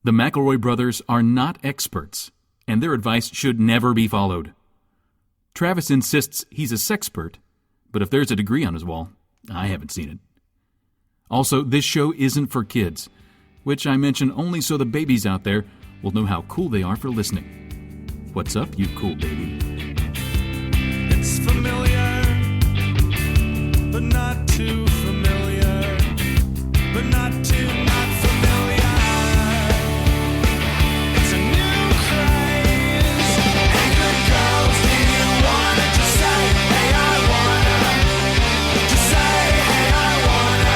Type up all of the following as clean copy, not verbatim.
The McElroy brothers are not experts, and their advice should never be followed. Travis insists he's a sexpert, but if there's a degree on his wall, I haven't seen it. Also, this show isn't for kids, which I mention only so the babies out there will know how cool they are for listening. What's up, you cool baby? It's familiar, but not too familiar, but not too not familiar. It's a new craze. Hey, good girls, do you wanna just say, hey, I wanna? Just say, hey, I wanna.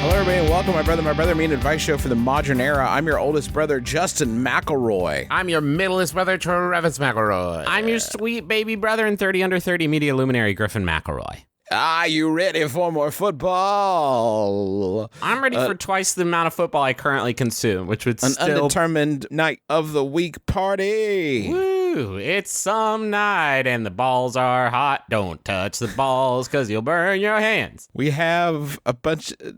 Hello, everybody, and welcome, my brother, me, an advice show for the modern era. I'm your oldest brother, Justin McElroy. I'm your middleest brother, Travis McElroy. I'm your sweet baby brother and 30 under 30 media luminary, Griffin McElroy. Are you ready for more football? I'm ready for twice the amount of football I currently consume, which would An still... undetermined night of the week party. Woo! It's some night and the balls are hot. Don't touch the balls because you'll burn your hands. We have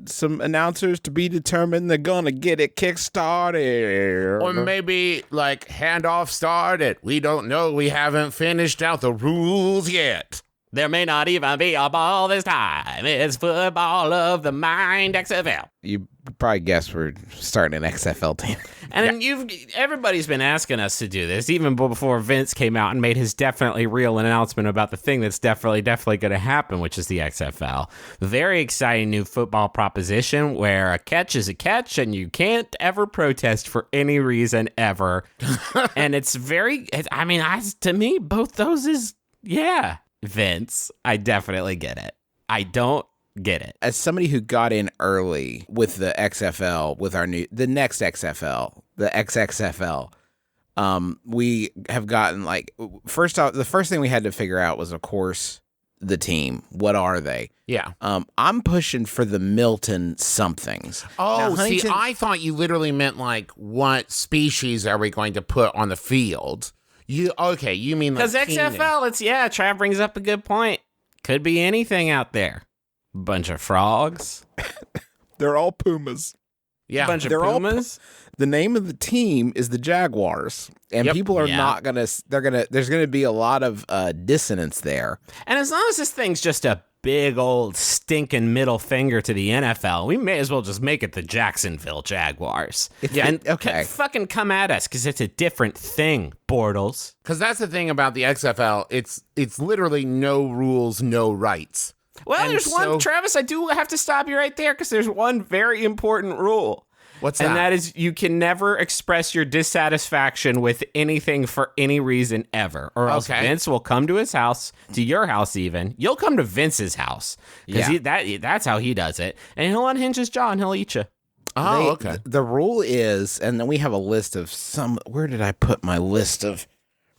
some announcers to be determined. They're gonna get it kick-started. Or maybe, like, handoff started. We don't know. We haven't finished out the rules yet. There may not even be a ball this time. It's football of the mind, XFL. You probably guessed we're starting an XFL team. And everybody's been asking us to do this, even before Vince came out and made his definitely real announcement about the thing that's definitely going to happen, which is the XFL. Very exciting new football proposition where a catch is a catch and you can't ever protest for any reason ever. And it's to me, both those is, yeah. Vince, I definitely get it. I don't get it. As somebody who got in early with the XFL, with the next XFL, the XXFL, we have gotten first off, the first thing we had to figure out was, of course, the team. What are they? Yeah. I'm pushing for the Milton somethings. Oh, now, Huntington, see, I thought you literally meant, like, what species are we going to put on the field? You mean like because XFL, Trav brings up a good point. Could be anything out there. Bunch of frogs. They're all pumas. Yeah, bunch of pumas. The name of the team is the Jaguars, and people are not gonna. There's gonna be a lot of dissonance there. And as long as this thing's just a big old stinking middle finger to the NFL, we may as well just make it the Jacksonville Jaguars. Fucking come at us, because it's a different thing, Bortles. Because that's the thing about the XFL. It's literally no rules, no rights. Well, and there's one, Travis, I do have to stop you right there, because there's one very important rule. What's that? And that is, you can never express your dissatisfaction with anything for any reason ever, or else Vince will come to his house, to your house even. You'll come to Vince's house, because that's how he does it, and he'll unhinge his jaw and he'll eat you. Oh, okay. The rule is, and then we have a list of some. Where did I put my list of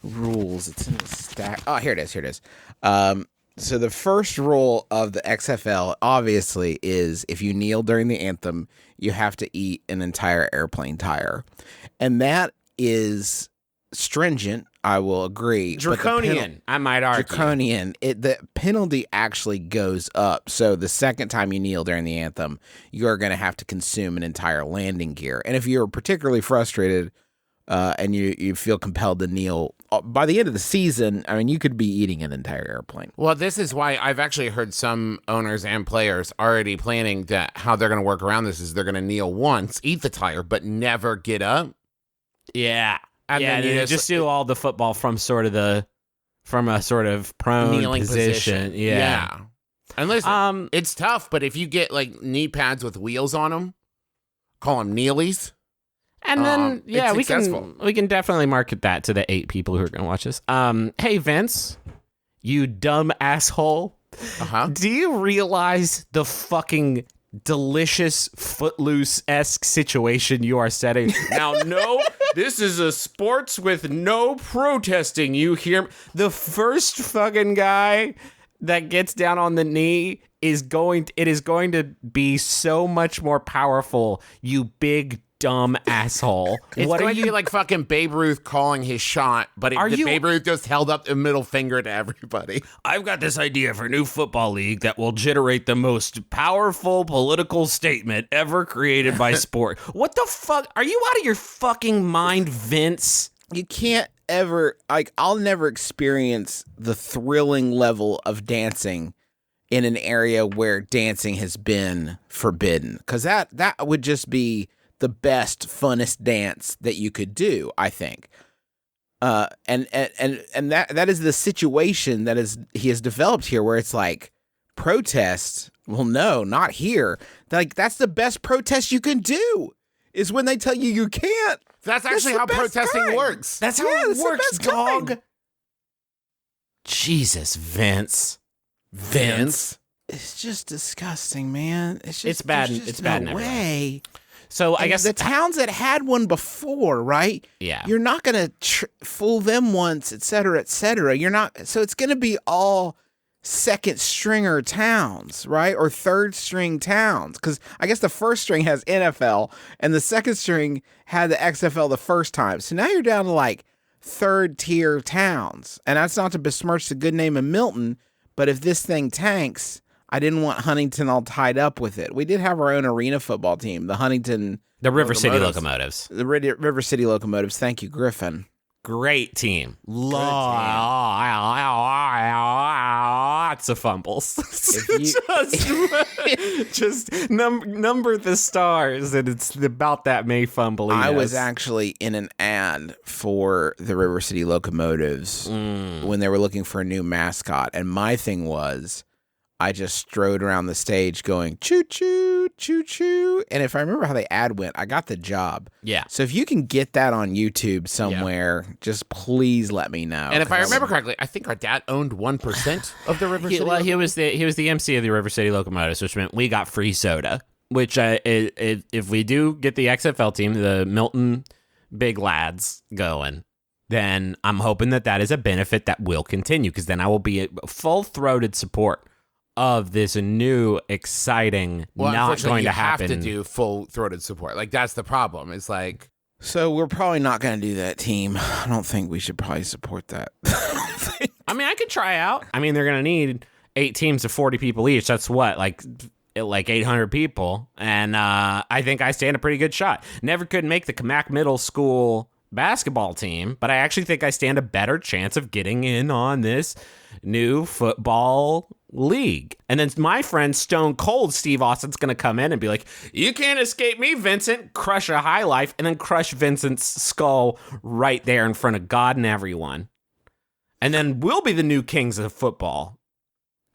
rules? It's in the stack. Oh, here it is. So the first rule of the XFL, obviously, is if you kneel during the anthem, you have to eat an entire airplane tire. And that is stringent, I will agree. Draconian, I might argue. Draconian. The penalty actually goes up. So the second time you kneel during the anthem, you're going to have to consume an entire landing gear. And if you're particularly frustrated and you feel compelled to kneel, by the end of the season, I mean, you could be eating an entire airplane. Well, this is why I've actually heard some owners and players already planning that how they're going to work around this is they're going to kneel once, eat the tire, but never get up. Yeah. And then you just do all the football from a sort of prone kneeling position. Yeah. And listen, it's tough, but if you get like knee pads with wheels on them, call them kneelies. And then, we successful. can definitely market that to the 8 people who are going to watch this. Hey, Vince, you dumb asshole. Uh-huh. Do you realize the fucking delicious Footloose-esque situation you are setting? Now, no, this is a sports with no protesting. You hear me? The first fucking guy that gets down on the knee is going to be so much more powerful, you big dumb asshole. It's What are going to you be like fucking Babe Ruth calling his shot, but Babe Ruth just held up the middle finger to everybody. I've got this idea for a new football league that will generate the most powerful political statement ever created by sport. What the fuck? Are you out of your fucking mind, Vince? You can't ever, like, I'll never experience the thrilling level of dancing in an area where dancing has been forbidden, because that would just be the best, funnest dance that you could do, I think. And that is the situation that he has developed here, where it's like protest. Well, no, not here. Like, that's the best protest you can do, is when they tell you can't. That's actually how protesting works. That's how it works, dog. Jesus, Vince. It's just disgusting, man. It's bad. It's bad in every way. So I guess the towns that had one before, right? Yeah. You're not going to fool them once, et cetera, et cetera. You're not. So it's going to be all second stringer towns, right? Or third string towns. Because I guess the first string has NFL and the second string had the XFL the first time. So now you're down to like third tier towns. And that's not to besmirch the good name of Milton, but if this thing tanks, I didn't want Huntington all tied up with it. We did have our own arena football team, the River City Locomotives. The River City Locomotives. Thank you, Griffin. Great team. Lots of fumbles. Just number the stars, and it's about that May fumble. I was actually in an ad for the River City Locomotives when they were looking for a new mascot, and my thing was, I just strode around the stage going, choo-choo, choo-choo. And if I remember how the ad went, I got the job. Yeah. So if you can get that on YouTube somewhere, just please let me know. And if I remember correctly, I think our dad owned 1% of the River City. Well, he was the MC of the River City Locomotives, which meant we got free soda. Which if we do get the XFL team, the Milton Big Lads going, then I'm hoping that is a benefit that will continue, because then I will be a full-throated support of this new, exciting, not going to happen. You have to do full-throated support. Like, that's the problem. It's like... So we're probably not going to do that team. I don't think we should probably support that. I mean, I could try out. I mean, they're going to need 8 teams of 40 people each. That's what, like 800 people. And I think I stand a pretty good shot. Never could make the Kamak Middle School basketball team, but I actually think I stand a better chance of getting in on this new football league. And then my friend Stone Cold Steve Austin's going to come in and be like, you can't escape me, Vincent. Crush a high life, and then crush Vincent's skull right there in front of God and everyone. And then we'll be the new kings of football.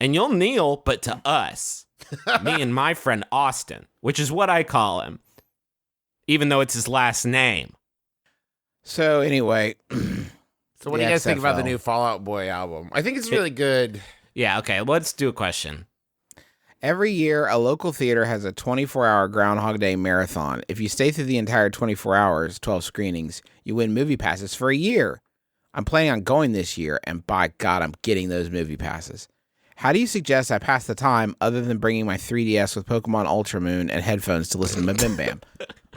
And you'll kneel, but to us. Me and my friend Austin, which is what I call him, even though it's his last name. So anyway, so what do you guys think about the new Fall Out Boy album? I think it's really good. Yeah, okay, let's do a question. Every year, a local theater has a 24-hour Groundhog Day marathon. If you stay through the entire 24 hours, 12 screenings, you win movie passes for a year. I'm planning on going this year, and by God, I'm getting those movie passes. How do you suggest I pass the time other than bringing my 3DS with Pokemon Ultra Moon and headphones to listen to MBMBaM?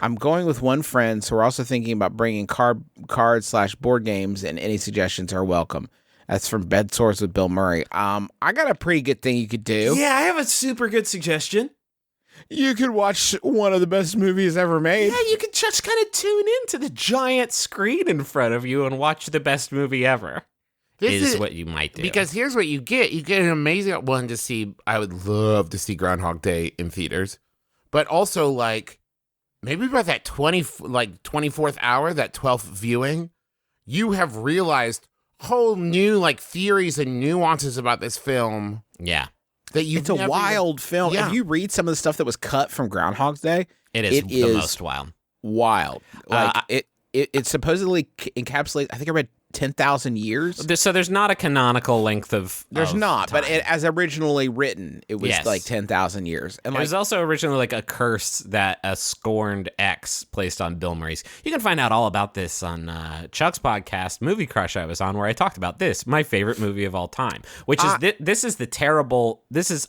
I'm going with one friend, so we're also thinking about bringing card/board games, and any suggestions are welcome. That's from Bed Sores with Bill Murray. I got a pretty good thing you could do. Yeah, I have a super good suggestion. You could watch one of the best movies ever made. Yeah, you could just kind of tune into the giant screen in front of you and watch the best movie ever. This is what you might do. Because here's what you get. You get an amazing one to see. I would love to see Groundhog Day in theaters. But also, like, maybe by that 24th hour, that 12th viewing, you have realized whole new, like, theories and nuances about this film. Yeah. That it's a wild film. Yeah. If you read some of the stuff that was cut from Groundhog's Day, it is the most wild. Wild. Like, it supposedly encapsulates, I think I read 10,000 years. So there's not a canonical length of There's not, time. but as originally written, it was like 10,000 years. And it was also originally like a curse that a scorned ex placed on Bill Murray's. You can find out all about this on Chuck's podcast, Movie Crush, I was on, where I talked about this, my favorite movie of all time, which is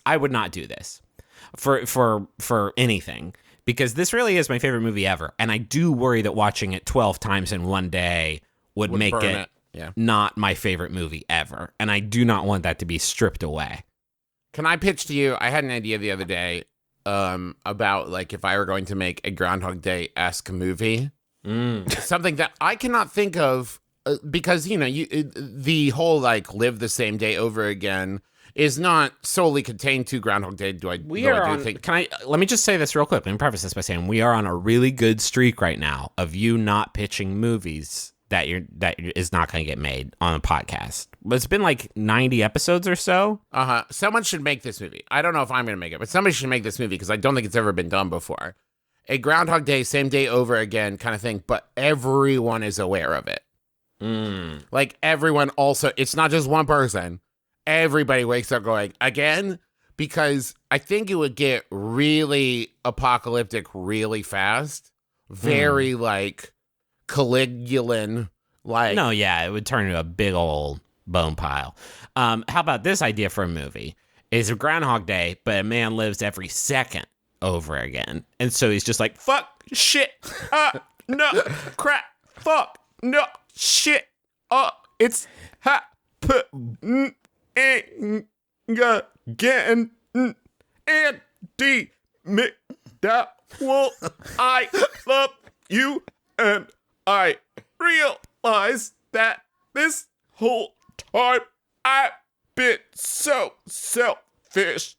I would not do this for anything. because this really is my favorite movie ever. And I do worry that watching it 12 times in one day would make burn it Yeah. not my favorite movie ever. And I do not want that to be stripped away. Can I pitch to you? I had an idea the other day about like if I were going to make a Groundhog Day-esque movie, something that I cannot think of because the whole like live the same day over again is not solely contained to Groundhog Day. Let me just say this real quick. Let me preface this by saying we are on a really good streak right now of you not pitching movies that is not going to get made on a podcast. But it's been like 90 episodes or so. Someone should make this movie. I don't know if I'm going to make it, but somebody should make this movie because I don't think it's ever been done before. A Groundhog Day, same day over again kind of thing, but everyone is aware of it. Like everyone also, it's not just one person. Everybody wakes up going, again? Because I think it would get really apocalyptic really fast. Very like Caligulan. Like, No, yeah, it would turn into a big old bone pile. How about this idea for a movie? It's a Groundhog Day, but a man lives every second over again. And so he's just like, fuck, shit, no, crap, fuck, no, shit, it's happening again. Andy McDowell, I love you, and I realize that this whole time I've been so selfish.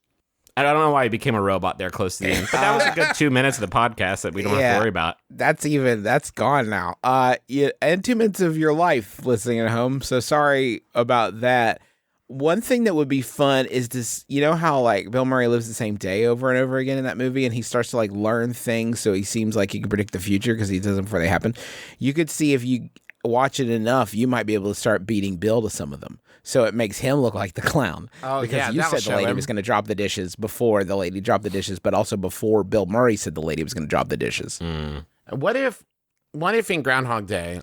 I don't know why he became a robot there close to the end, but that was a good 2 minutes of the podcast that we don't have to worry about. That's gone now. And 2 minutes of your life listening at home. So sorry about that. One thing that would be fun is this, you know how like Bill Murray lives the same day over and over again in that movie and he starts to like learn things so he seems like he can predict the future because he does them before they happen. You could see if you watch it enough, you might be able to start beating Bill to some of them. So it makes him look like the clown. Oh, because yeah, you that'll said the show lady him. was going to drop the dishes before the lady dropped the dishes, but also before Bill Murray said the lady was going to drop the dishes. What if in Groundhog Day,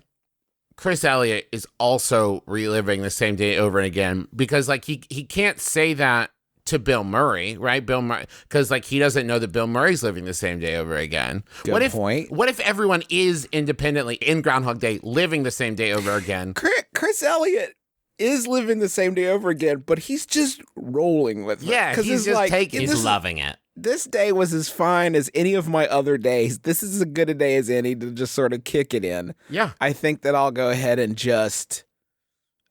Chris Elliott is also reliving the same day over and again because like he can't say that to Bill Murray, right? Bill Murray, because like he doesn't know that Bill Murray's living the same day over again. Good point. What if everyone is independently in Groundhog Day living the same day over again? Chris Elliott is living the same day over again, but he's just rolling with it. Yeah, because he's just taking. He's loving it. This day was as fine as any of my other days. This is as good a day as any to just sort of kick it in. Yeah, I think that I'll go ahead and just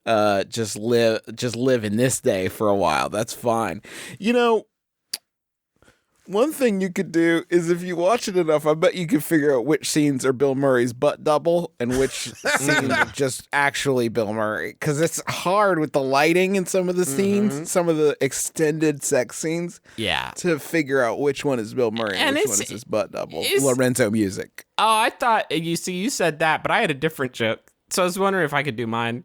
live in this day for a while. That's fine. You know, one thing you could do is if you watch it enough, I bet you could figure out which scenes are Bill Murray's butt double and which scenes are just actually Bill Murray. Because it's hard with the lighting in some of the scenes, some of the extended sex scenes. Yeah. To figure out which one is Bill Murray and which one is his butt double. Lorenzo Music. Oh, I thought, you said that, but I had a different joke. So I was wondering if I could do mine.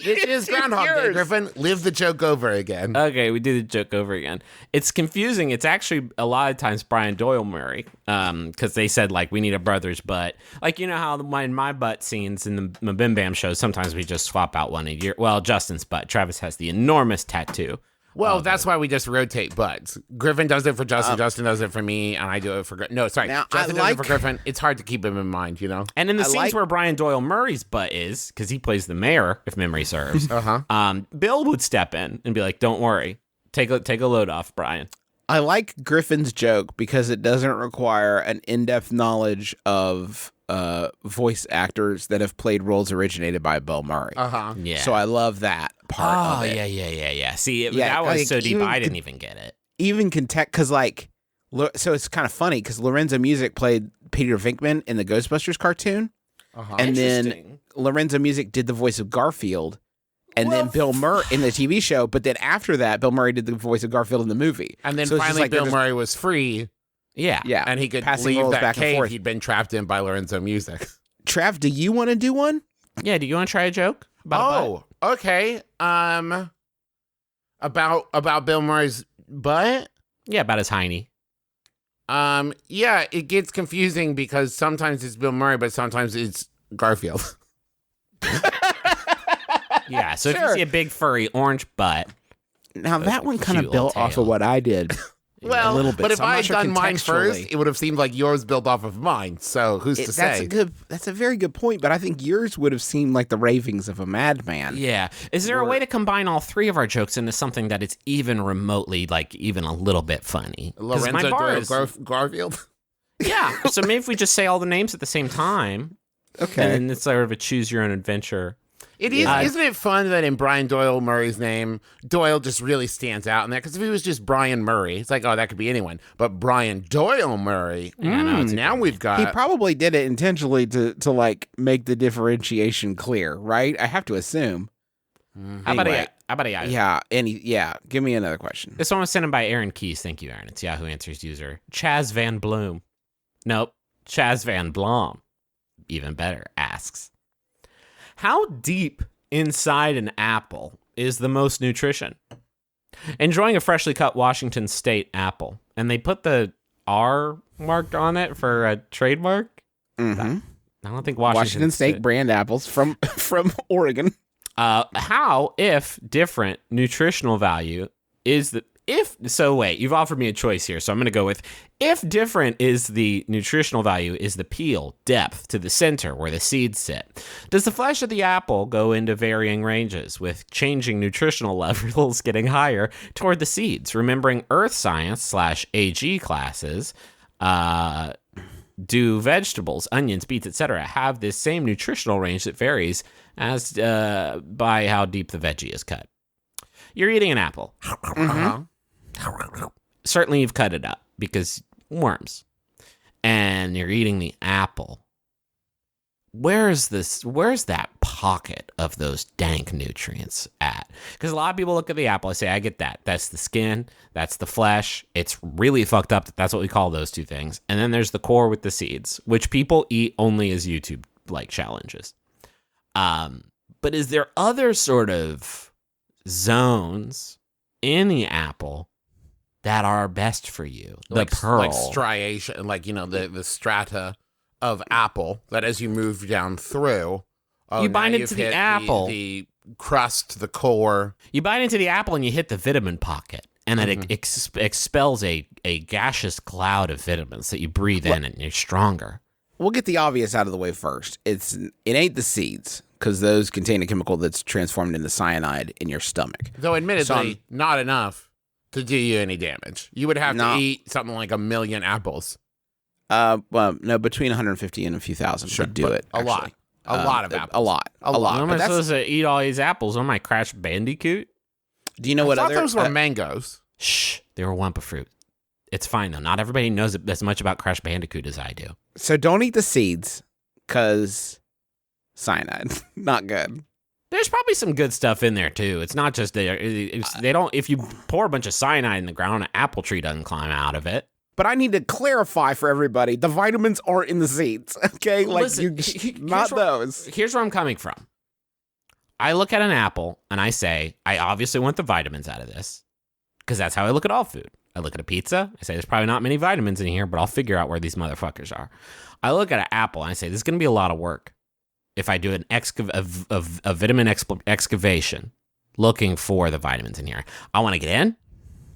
This is Groundhog Day, Griffin. Live the joke over again. Okay, we do the joke over again. It's confusing. It's actually a lot of times Brian Doyle Murray, because they said like we need a brother's butt. Like you know how in my butt scenes in the MBMBaM shows, sometimes we just swap out one a year. Well, Justin's butt. Travis has the enormous tattoo. Well, that's why we just rotate butts. Griffin does it for Justin, Justin does it for me, and I do it for Griffin. No, sorry. Now, Justin does it for Griffin. It's hard to keep him in mind, you know? And in the scenes where Brian Doyle Murray's butt is, because he plays the mayor, if memory serves, Bill would step in and be like, don't worry. Take a load off, Brian. I like Griffin's joke because it doesn't require an in-depth knowledge of voice actors that have played roles originated by Bill Murray. Yeah. So I love that part of it. Yeah. See, Yeah, that was like, so deep, even I didn't even get it. Even because like, so it's kind of funny because Lorenzo Music played Peter Venkman in the Ghostbusters cartoon, and then Lorenzo Music did the voice of Garfield, and then Bill Murray in the TV show. But then after that, Bill Murray did the voice of Garfield in the movie. And then so it's just finally like Bill Murray was free. Yeah. And he could passing leave roles that back and cave forth. he'd been trapped in by Lorenzo Music. Trav, do you want to do one? Yeah, do you want to try a joke? About Okay. About Bill Murray's butt? Yeah, about his hiney. Yeah, it gets confusing because sometimes it's Bill Murray, but sometimes it's Garfield. Yeah, so if you see a big furry orange butt. Now that one kind cute of built little off tail. of what I did Well, little bit, but if so I'm I not had sure done mine first, contextually. it would have seemed like yours built off of mine. So who's to say? That's a very good point, but I think yours would have seemed like the ravings of a madman. Yeah. Is there a way to combine all three of our jokes into something that is even remotely, like, even a little bit funny? 'Cause my Lorenzo bar Doyle is- Garfield? Yeah. So maybe if we just say all the names at the same time, Okay. and then it's sort of a choose your own adventure. It is, isn't it fun that in Brian Doyle Murray's name, Doyle just really stands out in that? Because if he was just Brian Murray, it's like, oh, that could be anyone. But Brian Doyle Murray, now we've got... He probably did it intentionally to like make the differentiation clear, right? I have to assume. How about Anyway. yeah. Give me another question. This one was sent in by Aaron Keys. Thank you, Aaron. It's Yahoo Answers user Chaz Van Bloom. Nope, Chaz Van Blom. Even better, asks, how deep inside an apple is the most nutrition? Enjoying a freshly cut Washington State apple, and they put the R marked on it for a trademark. Mm-hmm. I don't think Washington State brand apples from Oregon. How, if different nutritional value is the wait, you've offered me a choice here, so I'm going to go with if different is the nutritional value is the peel depth to the center where the seeds sit. Does the flesh of the apple go into varying ranges with changing nutritional levels getting higher toward the seeds? Remembering earth science /AG classes, do vegetables, onions, beets, etc. have this same nutritional range that varies as by how deep the veggie is cut? You're eating an apple. Certainly you've cut it up because worms. And you're eating the apple. Where's that pocket of those dank nutrients at? Because a lot of people look at the apple and say, I get that. That's the skin. That's the flesh. It's really fucked up. That's what we call those two things. And then there's the core with the seeds, which people eat only as YouTube-like challenges. But is there other sort of zones in the apple that are best for you? The pearl. Like striation, like, the strata of apple that as you move down through, You bite now into you've the hit apple. The crust, the core. You bite into the apple and you hit the vitamin pocket, and then it expels a gaseous cloud of vitamins that you breathe in, and you're stronger. We'll get the obvious out of the way first. It ain't the seeds, because those contain a chemical that's transformed into cyanide in your stomach. Though admittedly, not enough to do you any damage. You would have to No. eat something like 1 million apples. Well, no, between 150 and a few thousand would do but it. A lot. actually. A lot of apples. A lot. A lot. How am But I that's- supposed to eat all these apples on my Crash Bandicoot? Do you know I what thought other? those were mangoes. Shh, they were Wumpa fruit. It's fine though. Not everybody knows as much about Crash Bandicoot as I do. So don't eat the seeds, because cyanide, not good. There's probably some good stuff in there too. It's not just they don't. If you pour a bunch of cyanide in the ground, an apple tree doesn't climb out of it. But I need to clarify for everybody: the vitamins aren't in the seeds. Okay, like Listen, not those. Here's where I'm coming from. I look at an apple and I say, I obviously want the vitamins out of this, because that's how I look at all food. I look at a pizza. I say, there's probably not many vitamins in here, but I'll figure out where these motherfuckers are. I look at an apple and I say, this is going to be a lot of work if I do a vitamin excavation looking for the vitamins in here. I want to get in.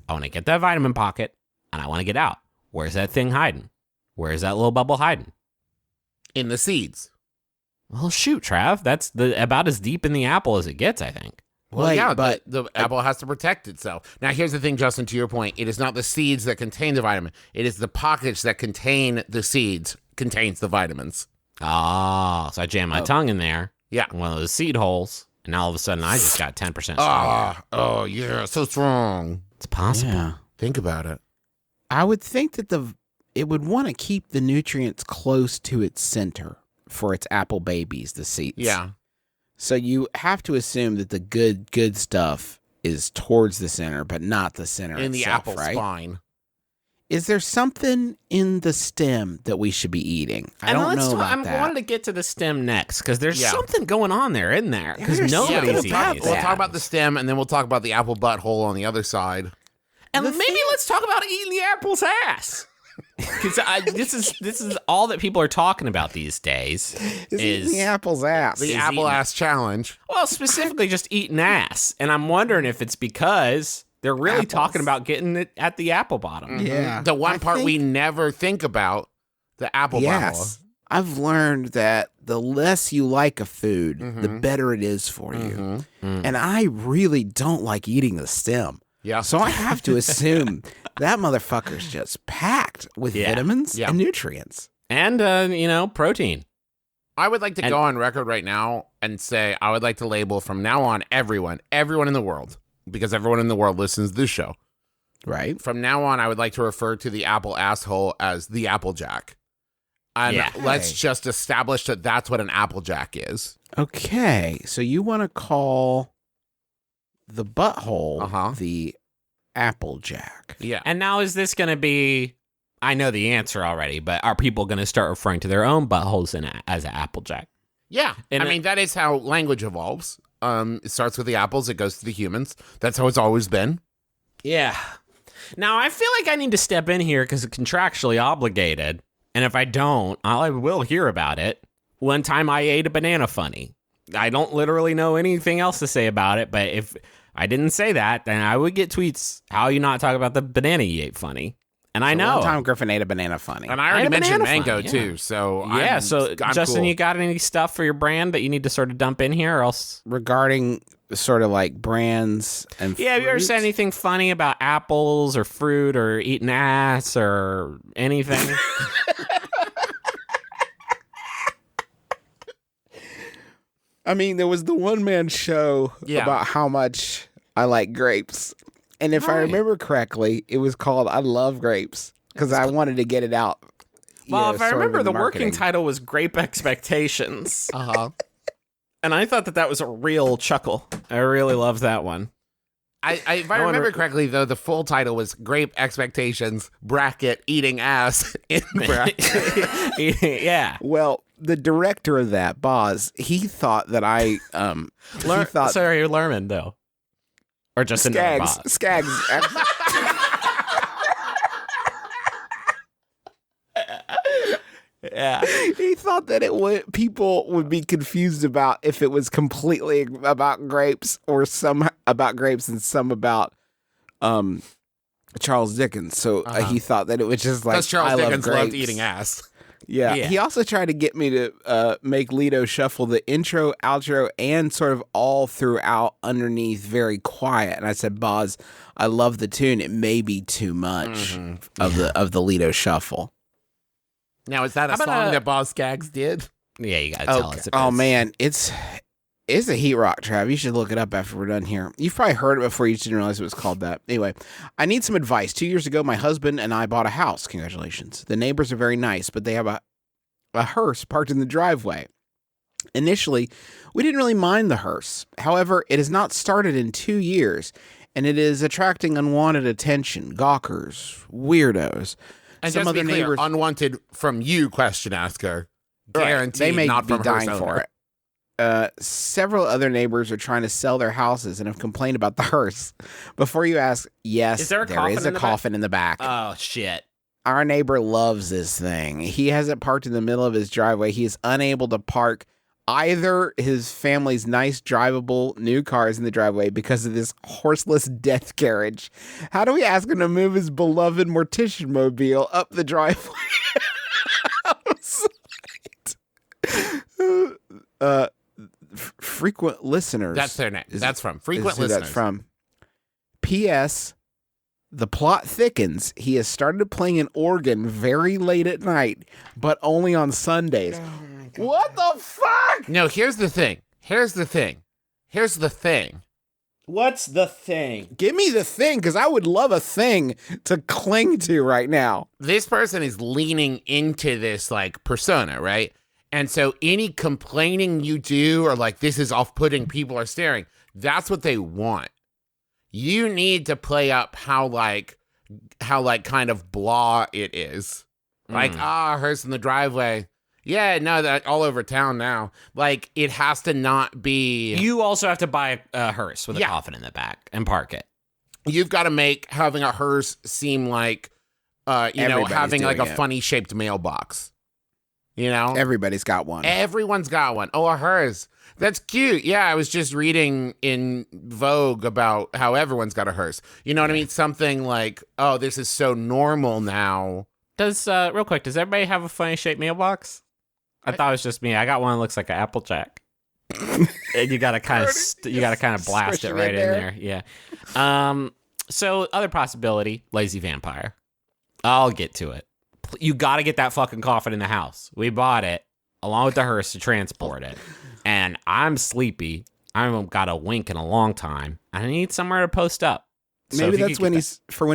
I want to get that vitamin pocket, and I want to get out. Where's that thing hiding? Where's that little bubble hiding? In the seeds. Well, shoot, Trav. That's about as deep in the apple as it gets, I think. Well, Wait, yeah, but- the apple has to protect itself. Now, here's the thing, Justin, to your point. It is not the seeds that contain the vitamin. It is the pockets that contain the seeds contains the vitamins. Oh, so I jammed my tongue in there. Yeah. One of those seed holes, and all of a sudden I just got 10% stronger. Oh, yeah, so strong. It's possible. Yeah. Think about it. I would think that it would want to keep the nutrients close to its center for its apple babies, the seeds. Yeah. So you have to assume that the good stuff is towards the center, but not the center In the itself, apple right? spine. Is there something in the stem that we should be eating? I don't know about I that. wanted to get to the stem next because there's Yeah. something going on there, isn't there? Because There's nobody's something eating about these We'll that. talk about the stem, and then we'll talk about the apple butthole on the other side. And maybe let's talk about eating the apple's ass. Because this is all that people are talking about these days. Is the apple's ass. The Is apple eating- ass challenge. Well, specifically just eating ass. And I'm wondering if it's because They're really Apples. talking about getting it at the apple bottom. Yeah. The one I part we think- never think about, the apple Yes. I've learned that the less you like a food, the better it is for you. And I really don't like eating the stem. Yeah. So I have to assume that motherfucker's just packed with vitamins Yeah. and nutrients. And, protein. I would like to go on record right now and say I would like to label from now on everyone in the world, because everyone in the world listens to this show. Right? From now on, I would like to refer to the apple asshole as the Applejack. And let's just establish that that's what an Applejack is. Okay. So you want to call the butthole the Applejack. Yeah. And now is this going to be, I know the answer already, but are people going to start referring to their own buttholes as an Applejack? Yeah. And I mean, that is how language evolves. It starts with the apples, it goes to the humans. That's how it's always been. Yeah. Now, I feel like I need to step in here because it's contractually obligated. And if I don't, I will hear about it. One time I ate a banana funny. I don't literally know anything else to say about it, but if I didn't say that, then I would get tweets. How you not talk about the banana you ate funny? And I know. One time Griffin ate a banana funny. And I already had a mentioned banana mango, fun, too. So, I'm Justin, cool. you got any stuff for your brand that you need to sort of dump in here or else? Regarding sort of like brands and Yeah, have you ever fruits? said anything funny about apples or fruit or eating ass or anything? I mean, there was the one-man show Yeah. about how much I like grapes. And if I Right. remember correctly, it was called I Love Grapes because I wanted to get it out. Well, if I sort of remember, in the working marketing. title was Grape Expectations. And I thought that was a real chuckle. I really loved that one. If I remember correctly, though, the full title was Grape Expectations, bracket, eating ass, in bracket. Yeah. Well, the director of that, Boz, he thought that I he thought Sorry, Lerman, though. Or just another boss. Skaggs. Yeah. He thought that people would be confused about if it was completely about grapes or some about grapes and some about Charles Dickens. So he thought that it was just like Because Charles I love Dickens loved grapes. eating ass. Yeah. Yeah. He also tried to get me to make Lido shuffle the intro, outro, and sort of all throughout underneath very quiet. And I said, Boz, I love the tune. It may be too much of the Lido shuffle. Now, is that a How about song that Boz Skaggs did? Yeah, you gotta tell us. If Oh it's- man, it's a heat rock, Trav. You should look it up after we're done here. You've probably heard it before. You just didn't realize it was called that. Anyway, I need some advice. 2 years ago, my husband and I bought a house. Congratulations. The neighbors are very nice, but they have a hearse parked in the driveway. Initially, we didn't really mind the hearse. However, it has not started in 2 years, and it is attracting unwanted attention, gawkers, weirdos. And Some just to other be clear, neighbors- unwanted from you, question asker. Guaranteed, They may not be from dying her for owner. it. Several other neighbors are trying to sell their houses and have complained about the hearse. Before you ask, yes, Is there a coffin is in a the coffin in the back. Oh, shit. Our neighbor loves this thing. He has it parked in the middle of his driveway. He is unable to park either his family's nice drivable new cars in the driveway because of this horseless death carriage. How do we ask him to move his beloved mortician mobile up the driveway? Frequent listeners. That's their name. That's from Frequent is who Listeners. That's from. P.S. The plot thickens. He has started playing an organ very late at night, but only on Sundays. What the fuck? No, here's the thing. Here's the thing. What's the thing? Give me the thing, because I would love a thing to cling to right now. This person is leaning into this like persona, right? And so any complaining you do or like this is off-putting, people are staring, that's what they want. You need to play up how kind of blah it is. Like, hearse in the driveway. Yeah, no, that all over town now. Like, it has to not be. You also have to buy a hearse with a Yeah. coffin in the back and park it. You've got to make having a hearse seem like, Everybody's having like a doing it. funny shaped mailbox. You know? Everybody's got one. Everyone's got one. Oh, a hearse. That's cute. Yeah, I was just reading in Vogue about how everyone's got a hearse. You know what I mean? Something like, oh, this is so normal now. Does real quick, does everybody have a funny shaped mailbox? I thought it was just me. I got one that looks like an Applejack. And you gotta kind of blast it right in there. Yeah. So other possibility, lazy vampire. I'll get to it. You gotta get that fucking coffin in the house. We bought it along with the hearse to transport it. And I'm sleepy. I haven't got a wink in a long time. I need somewhere to post up. So Maybe that's when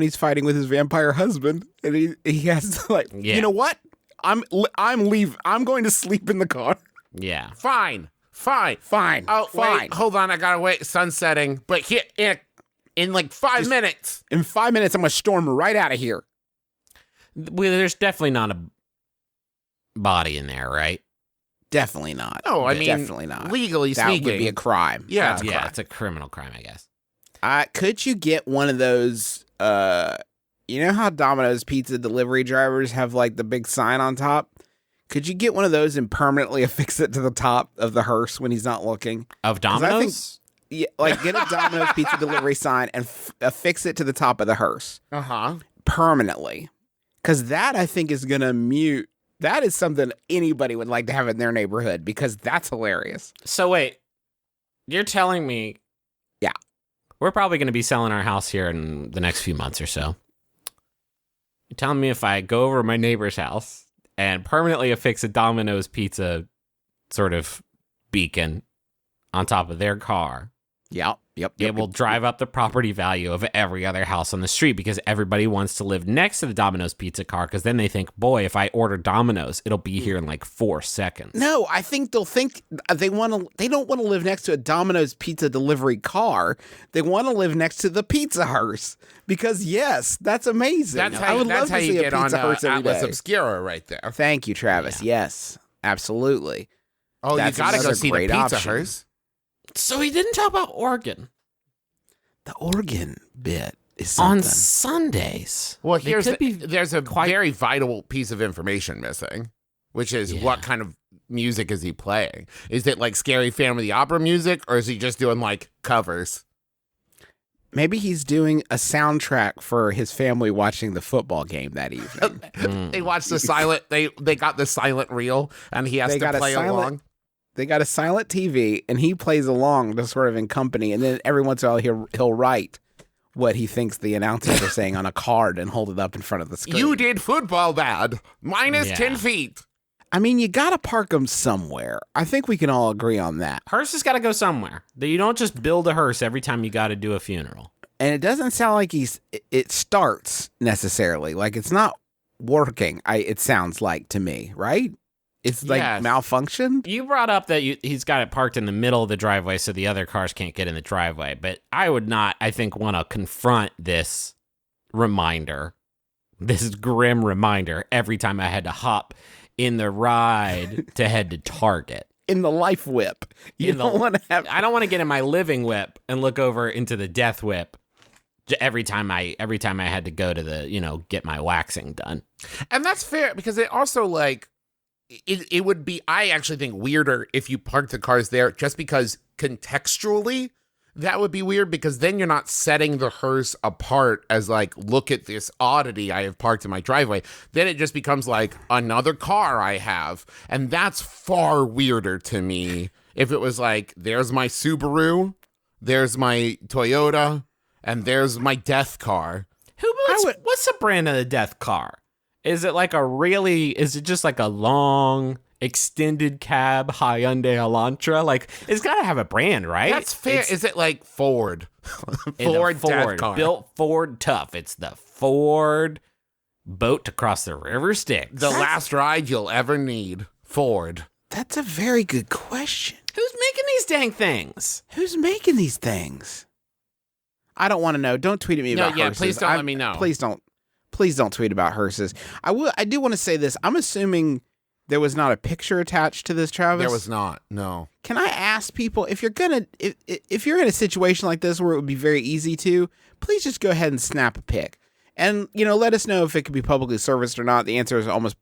he's fighting with his vampire husband, and he has to you know what? I'm going to sleep in the car. Yeah. Fine. Oh, fine. wait, hold on. I gotta wait. Sun's setting. But here, in like 5 minutes. In 5 minutes, I'm going to storm right out of here. Well, there's definitely not a body in there, right? Definitely not. No, I mean, definitely not. Legally that speaking. would be a crime. Yeah, That's a crime. It's a criminal crime, I guess. Could you get one of those, you know how Domino's pizza delivery drivers have like the big sign on top? Could you get one of those and permanently affix it to the top of the hearse when he's not looking? Of Domino's? Yeah, like get a Domino's pizza delivery sign and affix it to the top of the hearse. Uh-huh. Permanently. Because that, I think, is going to mute. That is something anybody would like to have in their neighborhood because that's hilarious. So wait, you're telling me... Yeah. We're probably going to be selling our house here in the next few months or so. You're telling me if I go over to my neighbor's house and permanently affix a Domino's pizza sort of beacon on top of their car, Yep. it will drive up the property value of every other house on the street because everybody wants to live next to the Domino's pizza car because then they think, boy, if I order Domino's, it'll be here in like 4 seconds. No, I think they'll think they don't want to live next to a Domino's pizza delivery car. They want to live next to the pizza hearse because yes, that's amazing. That's I how, would that's love how to you see a get on pizza hearse every Atlas day. Obscura right there. Thank you, Travis. Yeah. Yes, absolutely. Oh, That's you gotta go another see the great pizza option. hearse. So he didn't talk about Oregon. The Oregon bit is something. On Sundays. Well, They here's could be there's a very vital piece of information missing, which is what kind of music is he playing? Is it like Scary Family the Opera music, or is he just doing like covers? Maybe he's doing a soundtrack for his family watching the football game that evening. They watch the silent. They got the silent reel, and he has They to got a play silent- along. They got a silent TV, and he plays along to sort of in company. And then every once in a while, he'll write what he thinks the announcers are saying on a card and hold it up in front of the screen. You did football bad. Minus Yeah. 10 feet. I mean, you got to park them somewhere. I think we can all agree on that. Hearse has got to go somewhere. You don't just build a hearse every time you got to do a funeral. And it doesn't sound like it starts necessarily. Like it's not working. It sounds like to me, right? It's like Yes. malfunctioned. You brought up that he's got it parked in the middle of the driveway so the other cars can't get in the driveway. But I would not, I think, want to confront this reminder, this grim reminder, every time I had to hop in the ride to head to Target. In the life whip. You In the- don't want to have. I don't want to get in my living whip and look over into the death whip every time I had to go to the, get my waxing done. And that's fair because it also like it would be, I actually think, weirder if you parked the cars there just because contextually that would be weird because then you're not setting the hearse apart as like, look at this oddity I have parked in my driveway. Then it just becomes like another car I have. And that's far weirder to me if it was like, there's my Subaru, there's my Toyota, and there's my death car. What's the brand of the death car? Is it just like a long extended cab Hyundai Elantra? Like, it's got to have a brand, right? That's fair. Is it like Ford? It's a Ford death car. built Ford tough. It's the Ford boat to cross the river Styx. The last ride you'll ever need. Ford. That's a very good question. Who's making these dang things? Who's making these things? I don't want to know. Don't tweet at me No, about yeah, hearses. please don't let me know. Please don't tweet about hearses. I do want to say this. I'm assuming there was not a picture attached to this, Travis. There was not. No. Can I ask people if you're in a situation like this where it would be very easy to, please just go ahead and snap a pic. And, let us know if it could be publicly serviced or not. The answer is almost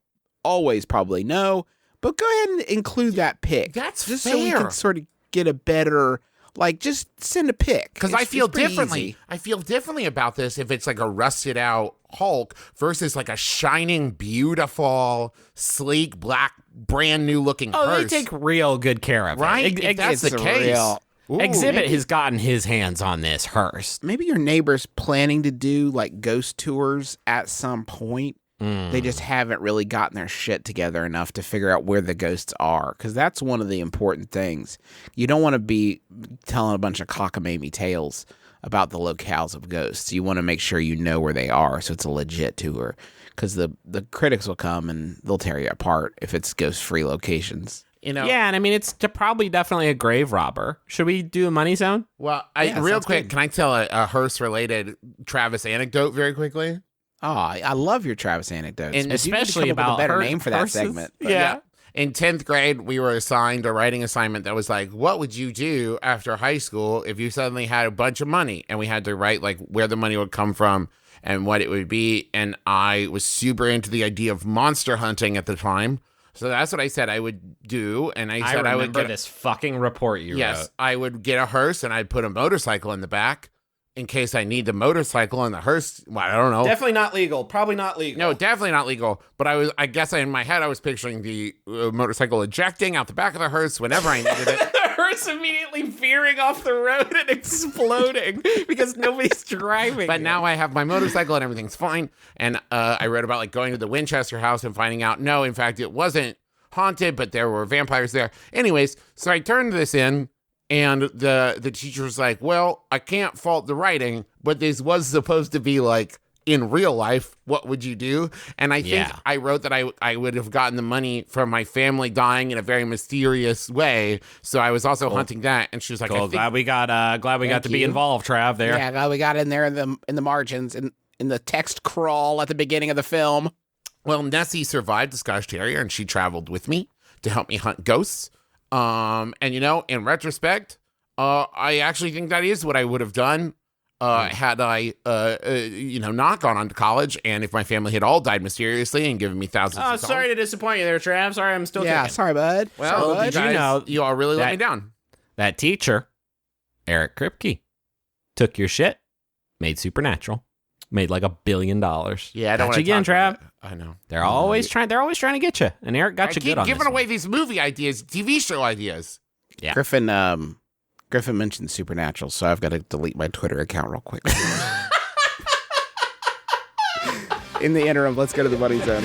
always probably no. but go ahead and include that pic. That's just so we fair. can sort of get a better, like, just send a pic. Because I feel differently. I feel differently about this if it's like a rusted out Hulk versus like a shining, beautiful, sleek, black, brand new looking Oh, hearse. they take real good care of Right? it. If that's the it's case. real. Ooh, Exhibit has gotten his hands on this hearse. Maybe your neighbor's planning to do like ghost tours at some point. They just haven't really gotten their shit together enough to figure out where the ghosts are, because that's one of the important things. You don't want to be telling a bunch of cockamamie tales about the locales of ghosts. You want to make sure you know where they are, so it's a legit tour, because the critics will come and they'll tear you apart if it's ghost-free locations. You know, Yeah, and I mean, it's probably definitely a grave robber. Should we do a money zone? well, Yeah, real sounds quick, good. can I tell a hearse-related Travis anecdote very quickly? Oh, I love your Travis anecdotes. And but you need to especially come up with about a better her- name for that horses. segment. But Yeah. In 10th grade, we were assigned a writing assignment that was like, what would you do after high school if you suddenly had a bunch of money? And we had to write like where the money would come from and what it would be. And I was super into the idea of monster hunting at the time. So that's what I said I would do. And I said I would remember get this fucking report you Yes, wrote. I would get a hearse and I'd put a motorcycle in the back in case I need the motorcycle and the hearse. Well, I don't know. Definitely not legal. Probably not legal. No, definitely not legal. But I guess in my head I was picturing the motorcycle ejecting out the back of the hearse whenever I needed it. The hearse immediately veering off the road and exploding because nobody's driving. But now I have my motorcycle and everything's fine. And I read about like going to the Winchester house and finding out, no, in fact, it wasn't haunted, but there were vampires there. Anyways, so I turned this in. And the teacher was like, well, I can't fault the writing, but this was supposed to be like in real life, what would you do? And I think Yeah. I wrote that I would have gotten the money from my family dying in a very mysterious way. So I was also hunting that. And she was like, I Cool. think, Glad we got to be you. involved, Trav. There. Yeah, glad we got in there in the margins, in the text crawl at the beginning of the film. well, Nessie survived the Scottish Terrier and she traveled with me to help me hunt ghosts. And you know, in retrospect, I actually think that is what I would have done had I, not gone on to college, and if my family had all died mysteriously and given me thousands. Oh, of dollars. sorry to disappoint you there, Trav. Sorry, I'm still Yeah, kicking. sorry, bud. Well, Sorry, you bud. did you guys, know you all really let that- me down. That teacher, Eric Kripke, took your shit, made Supernatural, made like $1 billion. Yeah, I don't Got want you to again, talk about Trav. it. I know. They're always trying to get you, and Eric got I you keep good on giving this away one. these movie ideas, TV show ideas. Yeah. Griffin mentioned Supernatural, so I've got to delete my Twitter account real quick. In the interim, let's go to the Buddy Zone.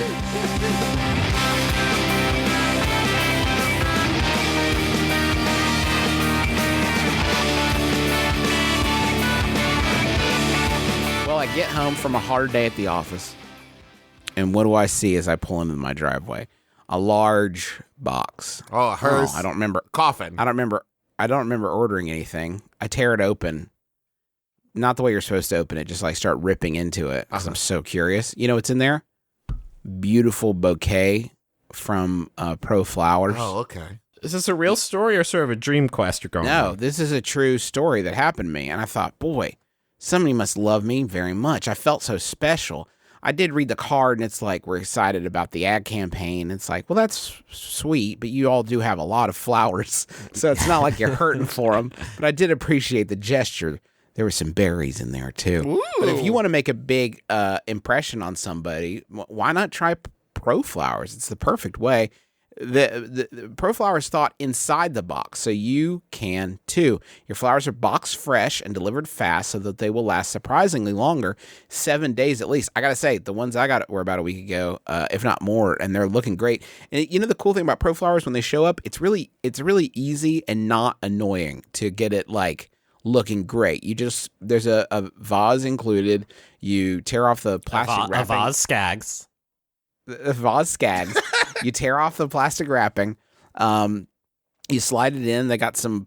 Well, I get home from a hard day at the office, and what do I see as I pull into my driveway? A large box. Oh, hers. I don't remember. Coffin. I don't remember ordering anything. I tear it open. Not the way you're supposed to open it, just like start ripping into it because I'm so curious. You know what's in there? Beautiful bouquet from Pro Flowers. Oh, okay. Is this a real story or sort of a dream quest you're going No, on? this is a true story that happened to me. And I thought, boy, somebody must love me very much. I felt so special. I did read the card, and it's like, we're excited about the ad campaign. It's like, well, that's sweet, but you all do have a lot of flowers, so it's not like you're hurting for them. But I did appreciate the gesture. There were some berries in there, too. But if you want to make a big impression on somebody, why not try Pro Flowers? It's the perfect way. The Pro Flowers thought inside the box, so you can too. Your flowers are box fresh and delivered fast so that they will last surprisingly longer, 7 days at least. I gotta say, the ones I got were about a week ago, if not more, and they're looking great. And you know the cool thing about Pro Flowers, when they show up, it's really easy and not annoying to get it like looking great. You just, there's a vase included. You tear off the plastic wrapping. A vase skags. The vase skags. You tear off the plastic wrapping. You slide it in. They got some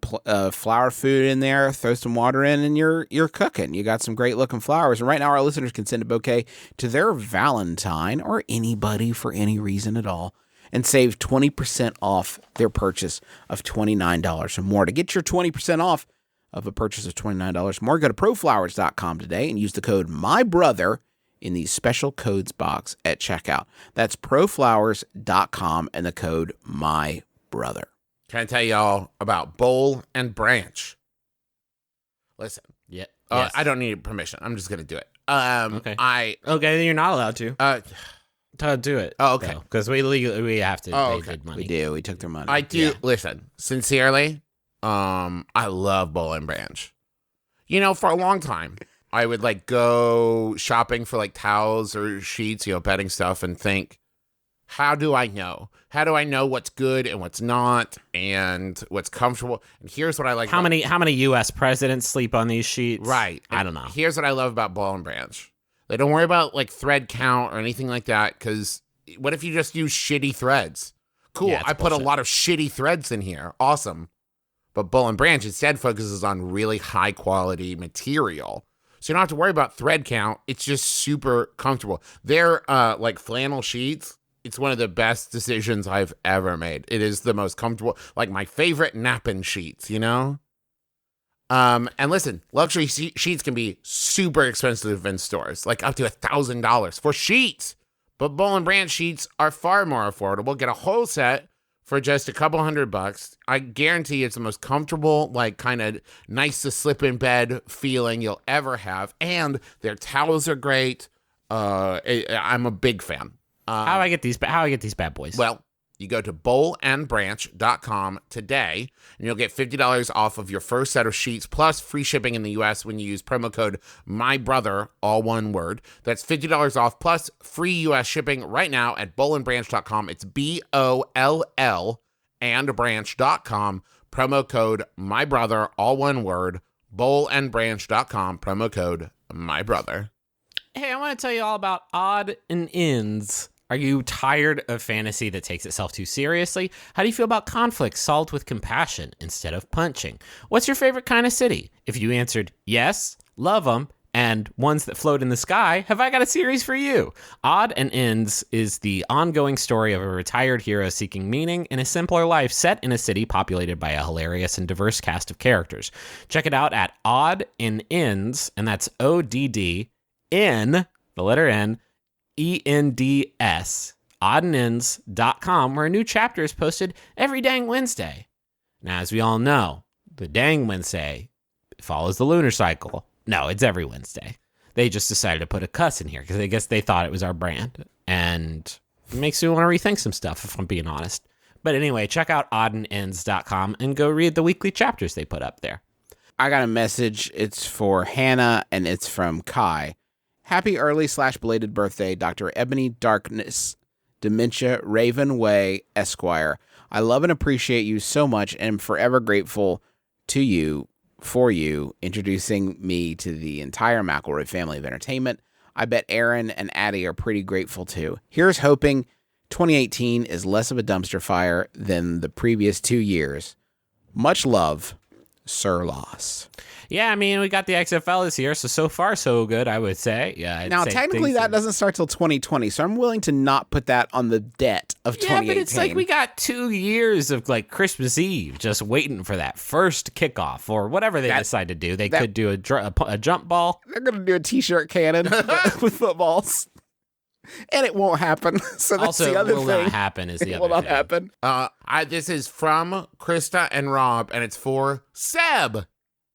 flower food in there. Throw some water in, and you're cooking. You got some great looking flowers. And right now, our listeners can send a bouquet to their Valentine or anybody for any reason at all, and save 20% off their purchase of $29 or more. To get your 20% off of a purchase of $29 or more, go to proflowers.com today and use the code MYBROTHER in the special codes box at checkout. That's proflowers.com and the code MYBROTHER. Can I tell y'all about Bowl and Branch? Listen. Yeah. Yes. I don't need permission. I'm just going to do it. Okay. Okay, then you're not allowed to. Do it. Oh, okay. Because we have to pay okay. good money. We do. We took their money. I do. Yeah. Listen, sincerely, I love Bowl and Branch. You know, for a long time, I would like go shopping for like towels or sheets, you know, bedding stuff, and think, how do I know? How do I know what's good and what's not, and what's comfortable? And here's what I like. How many U.S. presidents sleep on these sheets? Right. I don't know. Here's what I love about Bowl and Branch. They don't worry about like thread count or anything like that, because what if you just use shitty threads? Cool. Yeah, it's I put a bullshit. lot of shitty threads in here. Awesome. But Bowl and Branch instead focuses on really high quality material. So you don't have to worry about thread count. It's just super comfortable. They're like flannel sheets. It's one of the best decisions I've ever made. It is the most comfortable, like my favorite napping sheets, you know? And listen, luxury sheets can be super expensive in stores, like up to $1,000 for sheets. But Bowl and Branch sheets are far more affordable. Get a whole set for just a couple $100. I guarantee it's the most comfortable, like kind of nice to slip in bed feeling you'll ever have. And their towels are great. I'm a big fan. How do I get these bad boys? Well, you go to bowlandbranch.com today, and you'll get $50 off of your first set of sheets, plus free shipping in the U.S. when you use promo code MYBROTHER, all one word. That's $50 off, plus free U.S. shipping right now at bowlandbranch.com. It's BOLL and branch.com, promo code MYBROTHER, all one word, bowlandbranch.com, promo code MYBROTHER. Hey, I want to tell you all about Odd and Ends. Are you tired of fantasy that takes itself too seriously? How do you feel about conflict solved with compassion instead of punching? What's your favorite kind of city? If you answered yes, love them, and ones that float in the sky, have I got a series for you? Odd and Ends is the ongoing story of a retired hero seeking meaning in a simpler life set in a city populated by a hilarious and diverse cast of characters. Check it out at Odd and Ends, and that's ODD N, the letter N, ENDS, oddandends.com, where a new chapter is posted every dang Wednesday. Now, as we all know, the dang Wednesday follows the lunar cycle. No, it's every Wednesday. They just decided to put a cuss in here because I guess they thought it was our brand. And it makes me want to rethink some stuff, if I'm being honest. But anyway, check out oddandends.com and go read the weekly chapters they put up there. I got a message. It's for Hannah, and it's from Kai. Happy early/belated birthday, Dr. Ebony Darkness, Dementia Raven Way, Esquire. I love and appreciate you so much and am forever grateful to you for you introducing me to the entire McElroy family of entertainment. I bet Aaron and Addie are pretty grateful too. Here's hoping 2018 is less of a dumpster fire than the previous 2 years. Much love, Sir Loss. Yeah, I mean, we got the XFL this year, so far so good, I would say. Yeah. I'd Now, say technically, that doesn't start till 2020, so I'm willing to not put that on the debt of 2018. Yeah, but it's like we got 2 years of like Christmas Eve just waiting for that first kickoff or whatever they decide to do. They could do a jump ball. They're going to do a t-shirt cannon with footballs. And it won't happen. So that's Also, the other will thing. not happen is the It other will not thing. happen. This is from Krista and Rob, and it's for Seb.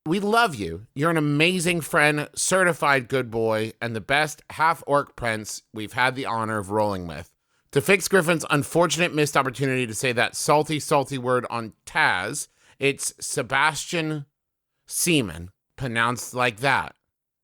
We love you. You're an amazing friend, certified good boy, and the best half-orc prince we've had the honor of rolling with. To fix Griffin's unfortunate missed opportunity to say that salty, salty word on Taz, it's Sebastian Seaman, pronounced like that.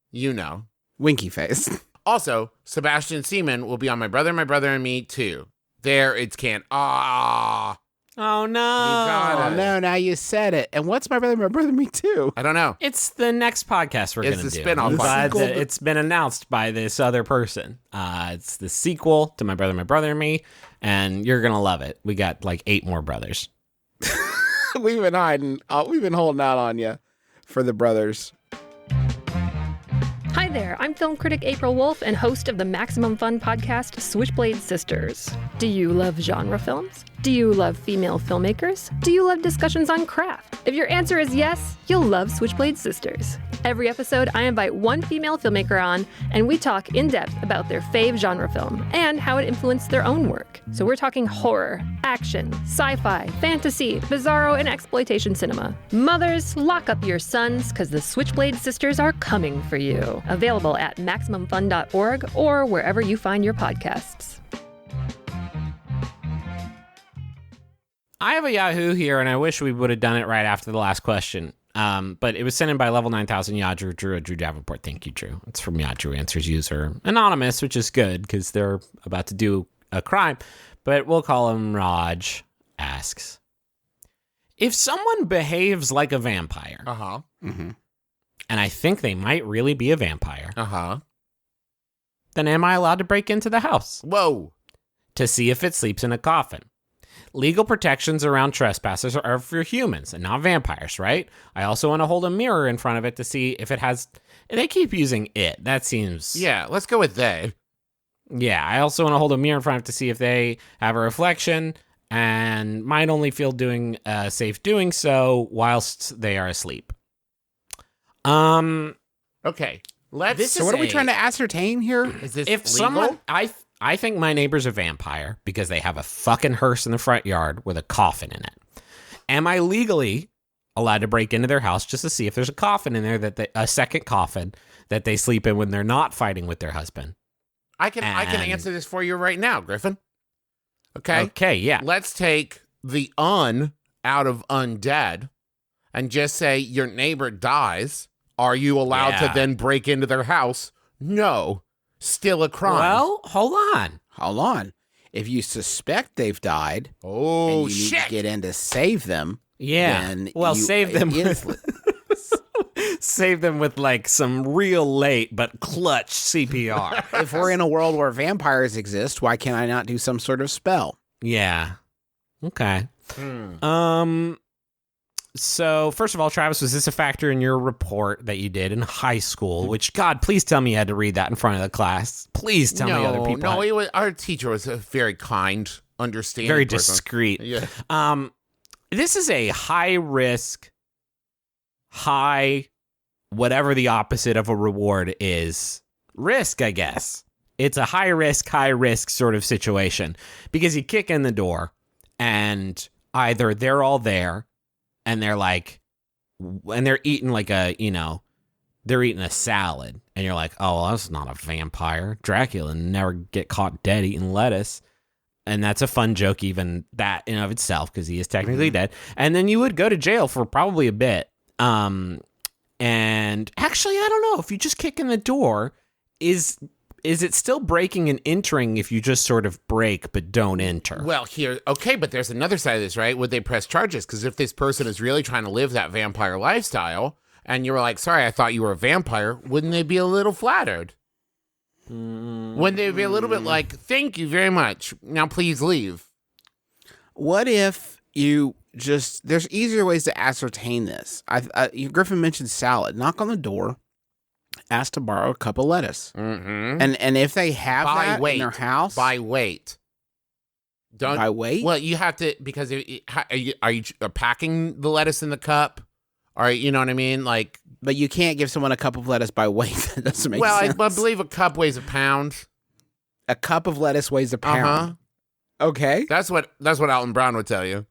You know. Winky face. Also, Sebastian Seaman will be on My Brother, and Me, too. There, it's can't. Ah. Oh, no. got Oh, it. no, now you said it. And what's My Brother, Me Too? I don't know. It's the next podcast we're going It's to the do. spin-off I'm glad podcast. that it's been announced by this other person. It's the sequel to My Brother and Me, and you're going to love it. We got like 8 more brothers. We've been hiding. We've been holding out on you for the brothers. Hi there, I'm film critic April Wolf and host of the Maximum Fun podcast, Switchblade Sisters. Do you love genre films? Do you love female filmmakers? Do you love discussions on craft? If your answer is yes, you'll love Switchblade Sisters. Every episode, I invite one female filmmaker on, and we talk in depth about their fave genre film and how it influenced their own work. So we're talking horror, action, sci-fi, fantasy, bizarro, and exploitation cinema. Mothers, lock up your sons, because the Switchblade Sisters are coming for you. Available at MaximumFun.org or wherever you find your podcasts. I have a Yahoo here, and I wish we would have done it right after the last question. But it was sent in by level 9000 Yadru Drew Davenport. Thank you, Drew. It's from Yadru Answers user Anonymous, which is good because they're about to do a crime. But we'll call him Raj asks, if someone behaves like a vampire, and I think they might really be a vampire, then am I allowed to break into the house? Whoa. To see if it sleeps in a coffin? Legal protections around trespassers are for humans and not vampires, right? I also want to hold a mirror in front of it to see if it has... They keep using it. That seems... Yeah, let's go with they. Yeah, I also want to hold a mirror in front of it to see if they have a reflection and might only feel safe doing so whilst they are asleep. Okay, let's... So what are we trying to ascertain here? Is this If legal? someone... I think my neighbor's a vampire because they have a fucking hearse in the front yard with a coffin in it. Am I legally allowed to break into their house just to see if there's a coffin in there, a second coffin that they sleep in when they're not fighting with their husband? I can answer this for you right now, Griffin. Okay? Okay, yeah. Let's take the un out of undead and just say your neighbor dies. Are you allowed to then break into their house? No. Still a crime. Well, hold on. If you suspect they've died, Oh, and you need to get in to save them, Yeah. then Well, you save them with, save them with like some real late but clutch CPR. if we're in a world where vampires exist, why can't I not do some sort of spell? Yeah. Okay. So, first of all, Travis, was this a factor in your report that you did in high school? Which, God, please tell me you had to read that in front of the class. Please tell me other people. No, our teacher was a very kind, understanding very person. discreet. Yeah. This is a high risk, whatever the opposite of a reward is, risk, I guess. It's a high risk sort of situation because you kick in the door and either they're all there and they're like, and they're eating like they're eating a salad and you're like, oh, well, that's not a vampire. Dracula never get caught dead eating lettuce. And that's a fun joke, even that in of itself, because he is technically dead. And then you would go to jail for probably a bit. And actually, I don't know. If you just kick in the door, is it still breaking and entering if you just sort of break but don't enter? Well, okay, but there's another side of this, right? Would they press charges? Because if this person is really trying to live that vampire lifestyle, and you were like, sorry, I thought you were a vampire, wouldn't they be a little flattered? Wouldn't they be a little bit like, thank you very much, now please leave? What if you just... There's easier ways to ascertain this. Griffin mentioned salad. Knock on the door. Ask to borrow a cup of lettuce. Mm-hmm. And if they have By that weight. in their house... By weight. By weight? Well, you have to, because are you packing the lettuce in the cup? Or, you know what I mean? Like... But you can't give someone a cup of lettuce by weight. That doesn't make sense. I believe a cup weighs a pound. A cup of lettuce weighs a pound. Uh-huh. Okay. That's what Alton Brown would tell you.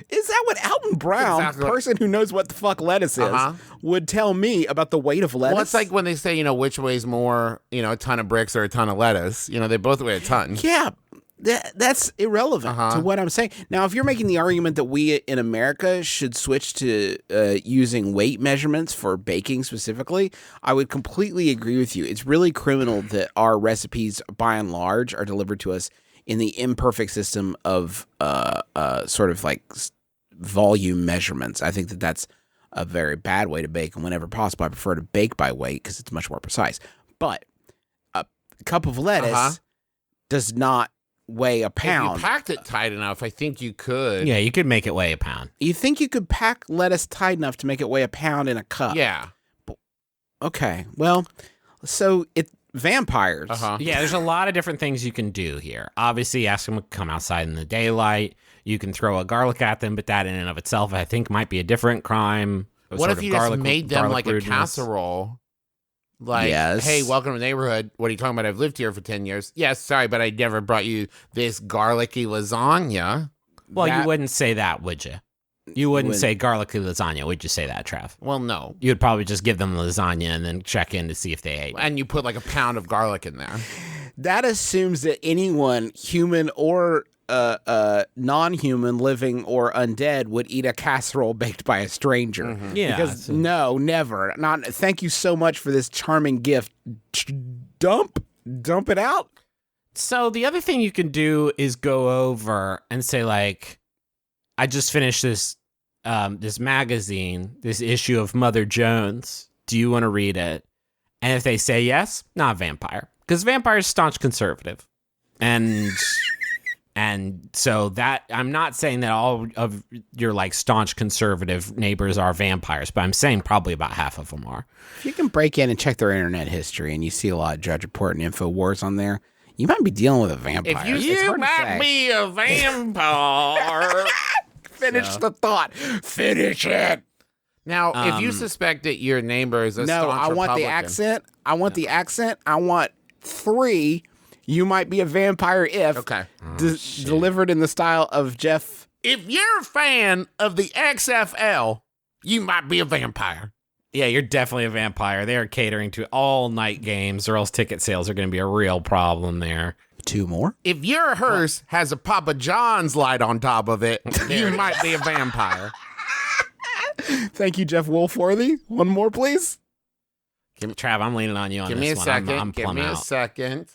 Is that what Alton Brown, Exactly what- person who knows what the fuck lettuce is, would tell me about the weight of lettuce? Well, it's like when they say, which weighs more, a ton of bricks or a ton of lettuce. They both weigh a ton. Yeah, that's irrelevant to what I'm saying. Now, if you're making the argument that we in America should switch to using weight measurements for baking specifically, I would completely agree with you. It's really criminal that our recipes, by and large, are delivered to us in the imperfect system of sort of like volume measurements. I think that that's a very bad way to bake, and whenever possible, I prefer to bake by weight because it's much more precise. But a cup of lettuce does not weigh a pound. If you packed it tight enough, I think you could. Yeah, you could make it weigh a pound. You think you could pack lettuce tight enough to make it weigh a pound in a cup? Yeah. Okay. Well, so vampires. Yeah, there's a lot of different things you can do here. Obviously, ask them to come outside in the daylight. You can throw a garlic at them, but that in and of itself, I think, might be a different crime. What if you just made them like a casserole? Like, Yes. hey, welcome to the neighborhood. What are you talking about? I've lived here for 10 years. Yes, sorry, but I never brought you this garlicky lasagna. Well, That- you wouldn't say that, would you? You wouldn't say garlicky lasagna, would you say that, Trav? Well, no. You'd probably just give them lasagna and then check in to see if they ate it. And you put like a pound of garlic in there. That assumes that anyone, human or non-human, living or undead, would eat a casserole baked by a stranger. Yeah. Because no, never. Not. Thank you so much for this charming gift. Dump it out. So the other thing you can do is go over and say, like, I just finished this this magazine, this issue of Mother Jones. Do you want to read it? And if they say yes, not vampire, because vampire is staunch conservative, and so that I'm not saying that all of your like staunch conservative neighbors are vampires, but I'm saying probably about half of them are. If you can break in and check their internet history, and you see a lot of Judge Report and InfoWars on there, you might be dealing with a vampire. If It's you hard to might say. be a vampire. Finish the thought. Finish it. Now, if you suspect that your neighbor is a No, staunch I want the Republican- accent. I want the accent. I want 3. You might be a vampire if Okay. delivered in the style of Jeff. If you're a fan of the XFL, you might be a vampire. Yeah, you're definitely a vampire. They are catering to all night games, or else ticket sales are going to be a real problem there. 2 more. If your hearse has a Papa John's light on top of it, you might be a vampire. Thank you, Jeff Wolfworthy. 1 more, please. Trav, I'm leaning on you on Give this me a one. second. I'm Give plumb me a out. second.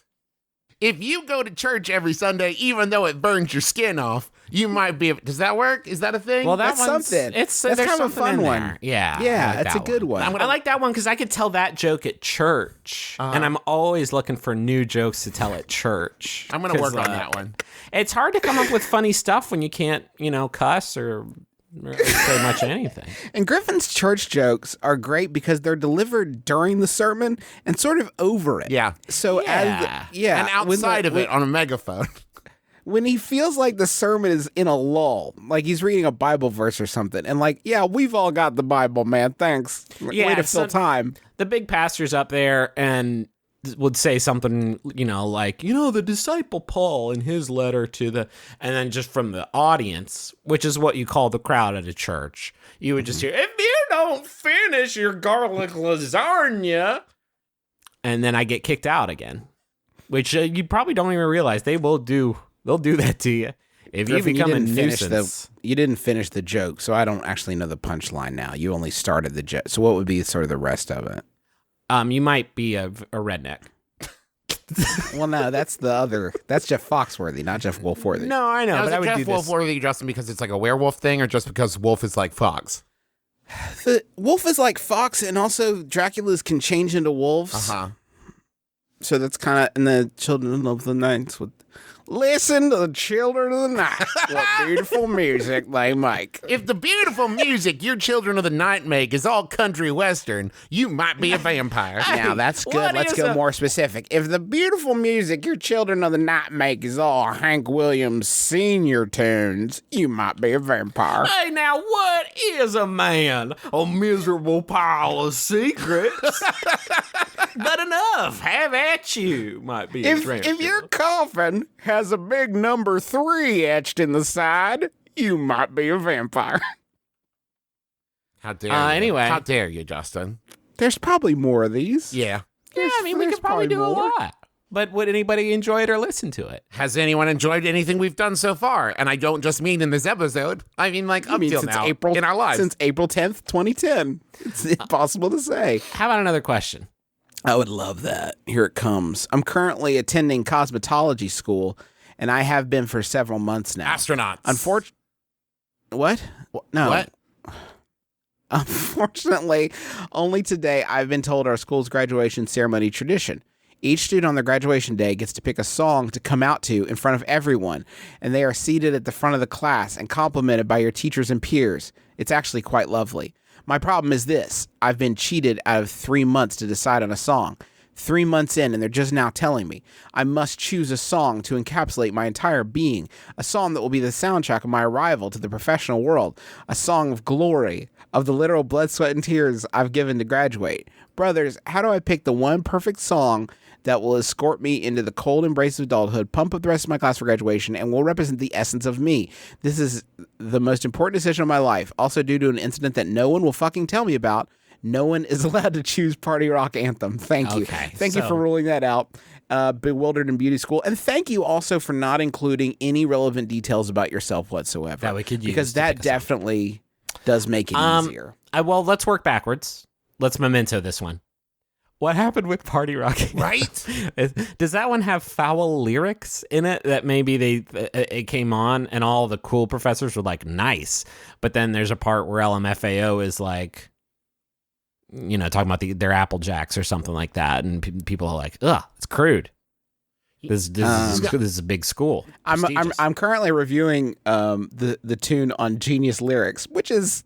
If you go to church every Sunday, even though it burns your skin off, you might be. Does that work? Is that a thing? Well, that That's one's something. It's That's there's kind of a something fun in one. there. Yeah, Yeah, I like it's that a good one. I like that one because I could tell that joke at church, and I'm always looking for new jokes to tell at church. I'm going to 'Cause, work on that one. It's hard to come up with funny stuff when you can't, cuss or say much of anything. And Griffin's church jokes are great because they're delivered during the sermon and sort of over it. Yeah. So Yeah. yeah, And outside of it on a megaphone. when he feels like the sermon is in a lull, like he's reading a Bible verse or something, and like, yeah, we've all got the Bible, man. Thanks. Yeah, Way to so- fill time. The big pastor's up there and would say something, like, the disciple Paul in his letter to the, and then just from the audience, which is what you call the crowd at a church, you would just hear, if you don't finish your garlic lasagna, and then I get kicked out again, which you probably don't even realize they'll do that to you. If Griffin, you become a didn't finish nuisance. you didn't finish the joke, so I don't actually know the punchline now. You only started the joke. So what would be sort of the rest of it? You might be a redneck. Well, no, that's that's Jeff Foxworthy, not Jeff Wolfworthy. No, I know, Now, but is I it would Jeff do this. Wolfworthy, Justin, because it's like a werewolf thing, or just because wolf is like fox? The wolf is like fox, and also Dracula's can change into wolves. So that's kind of, and the children of the night would listen to the children of the night. What beautiful music they make. If the beautiful music your children of the night make is all country western, you might be a vampire. Now that's good. What Let's is go a- more specific. If the beautiful music your children of the night make is all Hank Williams senior tunes, you might be a vampire. Hey, now what is a man? A miserable pile of secrets. But enough. Have at you. Might be a If your coffin has a big number 3 etched in the side, you might be a vampire. How dare you? Anyway. How dare you, Justin? There's probably more of these. Yeah. Yeah, I mean, we There's could probably do probably a more. lot. But would anybody enjoy it or listen to it? Has anyone enjoyed anything we've done so far? And I don't just mean in this episode. I mean, like, up till since now April, in our lives. Since April 10th, 2010. It's impossible to say. How about another question? I would love that. Here it comes. I'm currently attending cosmetology school, and I have been for several months now. Astronauts. What? No. What? Unfortunately, only today I've been told our school's graduation ceremony tradition. Each student on their graduation day gets to pick a song to come out to in front of everyone, and they are seated at the front of the class and complimented by your teachers and peers. It's actually quite lovely. My problem is this. I've been cheated out of 3 months to decide on a song. 3 months in, and they're just now telling me I must choose a song to encapsulate my entire being, a song that will be the soundtrack of my arrival to the professional world, a song of glory, of the literal blood, sweat, and tears I've given to graduate. Brothers, how do I pick the one perfect song that will escort me into the cold embrace of adulthood, pump up the rest of my class for graduation, and will represent the essence of me? This is the most important decision of my life. Also, due to an incident that no one will fucking tell me about, no one is allowed to choose Party Rock Anthem. Thank you. Okay, Thank you for ruling that out. Bewildered in Beauty School. And thank you also for not including any relevant details about yourself whatsoever. That we could use because to that pick a song. definitely does make it easier. Well, let's work backwards. Let's memento this one. What happened with Party Rock? Right? Does that one have foul lyrics in it that maybe it came on and all the cool professors were like, nice. But then there's a part where LMFAO is like, you know, talking about their Apple Jacks or something like that. And people are like, ugh, it's crude. This is a big school. I'm currently reviewing the tune on Genius Lyrics, which is,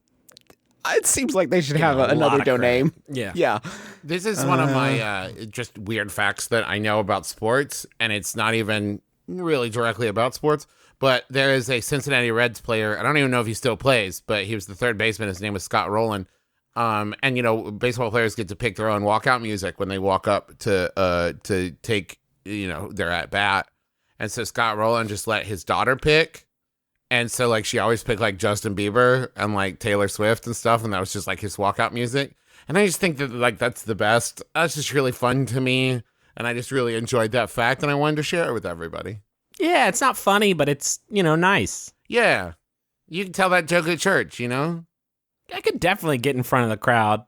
it seems like they should have another domain. Yeah. This is one of my just weird facts that I know about sports, and it's not even really directly about sports, but there is a Cincinnati Reds player. I don't even know if he still plays, but he was the third baseman. His name was Scott Rowland. And, you know, baseball players get to pick their own walkout music when they walk up to take, you know, their at-bat. And so Scott Rowland just let his daughter pick. And so, like, she always picked, like, Justin Bieber and, like, Taylor Swift and stuff. And that was just, like, his walkout music. And I just think that, like, that's the best. That's just really fun to me. And I just really enjoyed that fact. And I wanted to share it with everybody. Yeah, it's not funny, but it's, you know, nice. Yeah. You can tell that joke at church, you know? I could definitely get in front of the crowd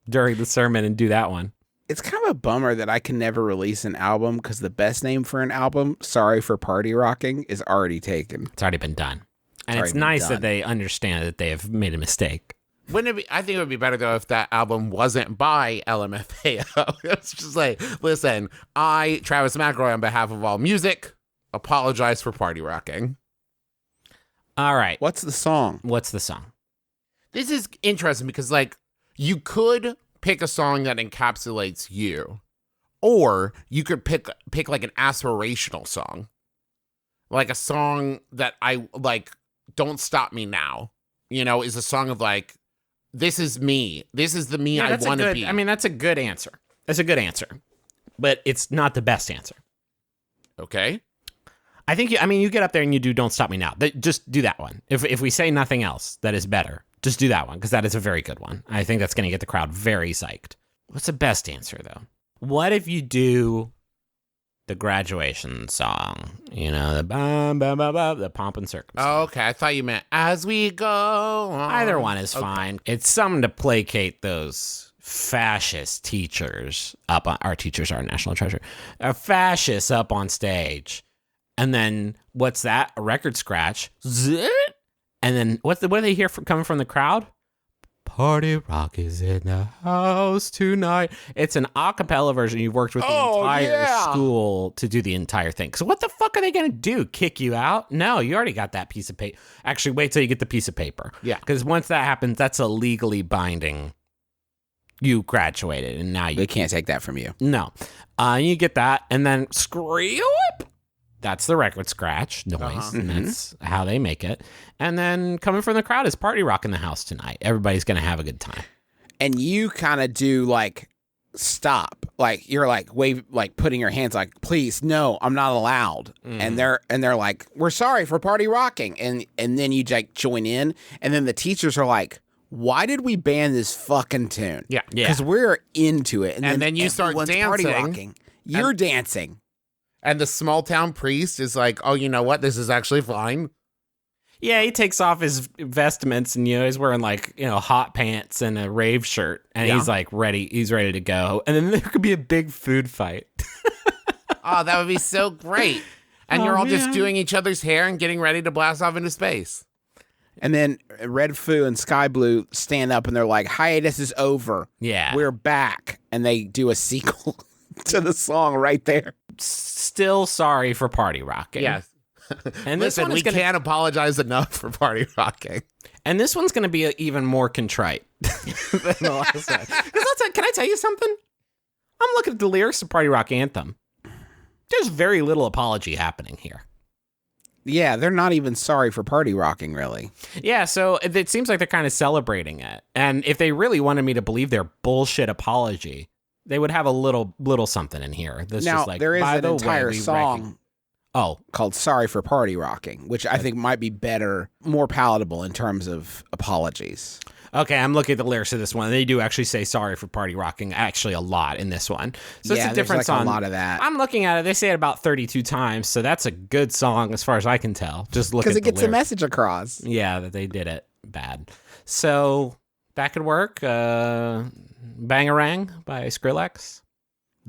during the sermon and do that one. It's kind of a bummer that I can never release an album because the best name for an album, Sorry for Party Rocking, is already taken. It's already been done. And It's it's already nice been that done. they understand that they have made a mistake. Wouldn't it be? I think it would be better though if that album wasn't by LMFAO. It's just like, listen, I, Travis McElroy, on behalf of all music, apologize for Party Rocking. All right. What's the song? What's the song? This is interesting because, like, you could pick a song that encapsulates you, or you could pick like an aspirational song, like a song that I like. Don't Stop Me Now, you know, is a song of like, this is me. This is the me I want to be. I mean, that's a good answer. That's a good answer, but it's not the best answer. Okay. I think you get up there and you do Don't Stop Me Now. Just do that one. If we say nothing else that is better, just do that one because that is a very good one. I think that's going to get the crowd very psyched. What's the best answer, though? What if you do the graduation song? You know, the bam, bam, bam, bam, the pomp and circumstance. Oh, okay. I thought you meant As We Go On. Either one is Okay. fine. It's something to placate those fascist teachers up on, our teachers are our national treasure. Fascists up on stage. And then what's that? A record scratch. Zit. And then what do they hear coming from the crowd? Party Rock is in the house tonight. It's an a cappella version. You've worked with the entire school to do the entire thing. So what the fuck are they going to do? Kick you out? No, you already got that piece of paper. Actually, wait till you get the piece of paper. Yeah. Because once that happens, that's a legally binding. You graduated, and now They you can't take that from you. no. You get that, and then screw it. That's the record scratch noise, and that's how they make it. And then coming from the crowd is Party Rock in the house tonight. Everybody's going to have a good time. And you kind of do like stop, like you're like wave, like putting your hands like, please, no, I'm not allowed. And they're like, we're sorry for Party Rocking, and then you like join in, and then the teachers are like, why did we ban this fucking tune? Yeah. Because we're into it, And then you start everyone's Party dancing. Rocking. You're dancing. And the small town priest is like, oh, you know what? This is actually fine. Yeah, he takes off his vestments and, he's wearing like, hot pants and a rave shirt. And he's like ready. He's ready to go. And then there could be a big food fight. Oh, that would be so great. And you're all just man. doing each other's hair and getting ready to blast off into space. And then Red Foo and Sky Blue stand up and they're like, hiatus is over. Yeah. We're back. And they do a sequel to the song right there. Still sorry for Party Rocking. Yes. And this Listen, one is we gonna, can't apologize enough for Party Rocking. And this one's going to be even more contrite than the last one. 'Cause can I tell you something? I'm looking at the lyrics of Party Rock Anthem. There's very little apology happening here. Yeah, they're not even sorry for party rocking, really. Yeah, so it seems like they're kind of celebrating it. And if they really wanted me to believe their bullshit apology, they would have a little something in here. That's Now, just like, there is by an the way, entire we song called Sorry for Party Rocking, which I think might be better, more palatable in terms of apologies. Okay, I'm looking at the lyrics of this one. They do actually say sorry for party rocking actually a lot in this one. So Yeah, it's a different there's like song. a lot of that. I'm looking at it. They say it about 32 times, so that's a good song as far as I can tell. Just look at Because it the gets the lyrics. message across. Yeah, that they did it bad. So that could work. Bangarang by Skrillex.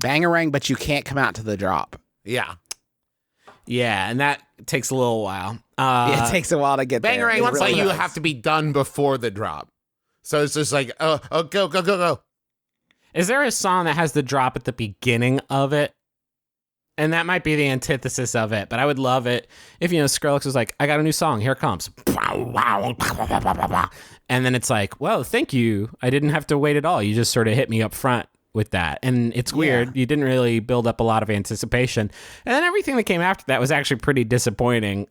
Bangarang, but you can't come out to the drop. Yeah. Yeah, and that takes a little while. It takes a while to get there. Bangarang It looks like really you does. have to be done before the drop. So it's just like, go. Is there a song that has the drop at the beginning of it? And that might be the antithesis of it, but I would love it if, Skrillex was like, I got a new song, here it comes. And then it's like, well, thank you. I didn't have to wait at all. You just sort of hit me up front with that. And it's weird. You didn't really build up a lot of anticipation. And then everything that came after that was actually pretty disappointing.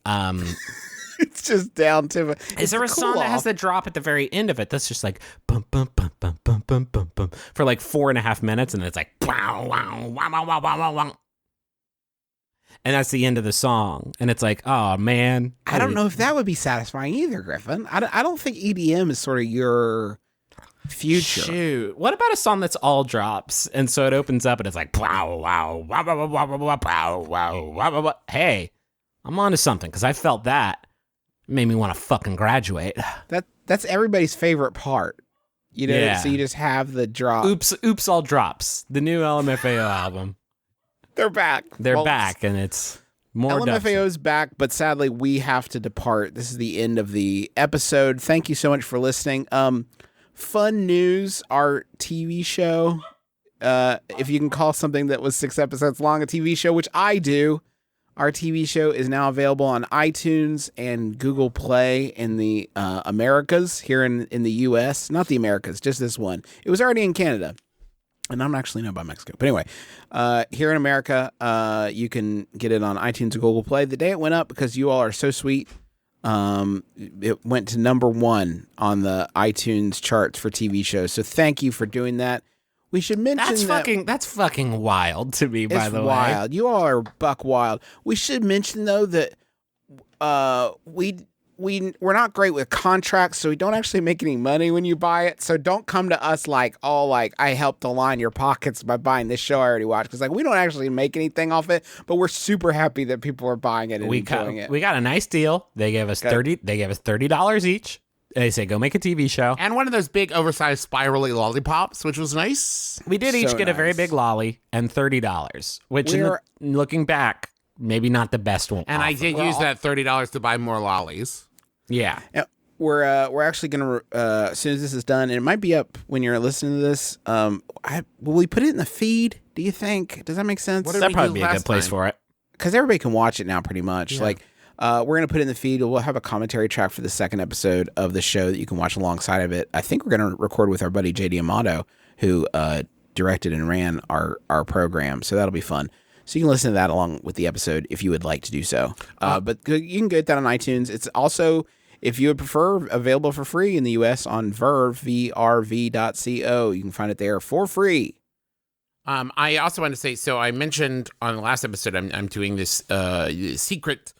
It's just down to... Is there a song that has the drop at the very end of it that's just like bum bum bum bum bum bum bum bum for like 4.5 minutes, and then it's like wow wow wow wow wow wow wow, and that's the end of the song, and it's like, oh man, I don't know if that would be satisfying either, Griffin. I don't think EDM is sort of your future. Shoot, what about a song that's all drops, and so it opens up and it's like wow wow wow wow wow wow wow wow wow wow. Hey, I'm onto something because I felt that. Made me want to fucking graduate. That's everybody's favorite part. Yeah. So you just have the drop. Oops, all drops. The new LMFAO album. They're back. They're Folks. back, and it's more LMFAO's back, but sadly we have to depart. This is the end of the episode. Thank you so much for listening. Fun news, our TV show, if you can call something that was 6 episodes long a TV show, which I do, our TV show is now available on iTunes and Google Play in the Americas, here in the U.S. Not the Americas, just this one. It was already in Canada. And I'm actually not by Mexico. But anyway, here in America, you can get it on iTunes and Google Play. The day it went up, because you all are so sweet, it went to #1 on the iTunes charts for TV shows. So thank you for doing that. We should mention that's fucking wild to me, by the way. It's wild. You all are buck wild. We should mention, though, that we're not great with contracts, so we don't actually make any money when you buy it. So don't come to us like I helped to line your pockets by buying this show I already watched, because we don't actually make anything off it, but we're super happy that people are buying it and enjoying it. We got a nice deal. They gave us $30 each. They say, go make a TV show. And one of those big oversized spirally lollipops, which was nice. We did each So get a very nice. big lolly and $30, which looking back, maybe not the best one. And I did use that $30 to buy more lollies. Yeah. Yeah, we're actually gonna as soon as this is done, and it might be up when you're listening to this. Will we put it in the feed? Do you think? Does that make sense? What did That'd we probably do be a last good place time? for it. Because everybody can watch it now, pretty much. Yeah. We're gonna put it in the feed. We'll have a commentary track for the second episode of the show that you can watch alongside of it. I think we're gonna record with our buddy JD Amato, who directed and ran our program. So that'll be fun. So you can listen to that along with the episode if you would like to do so. But you can get that on iTunes. It's also, if you would prefer, available for free in the U.S. on Verve, vrv.co. You can find it there for free. I also want to say, so I mentioned on the last episode, I'm doing this secret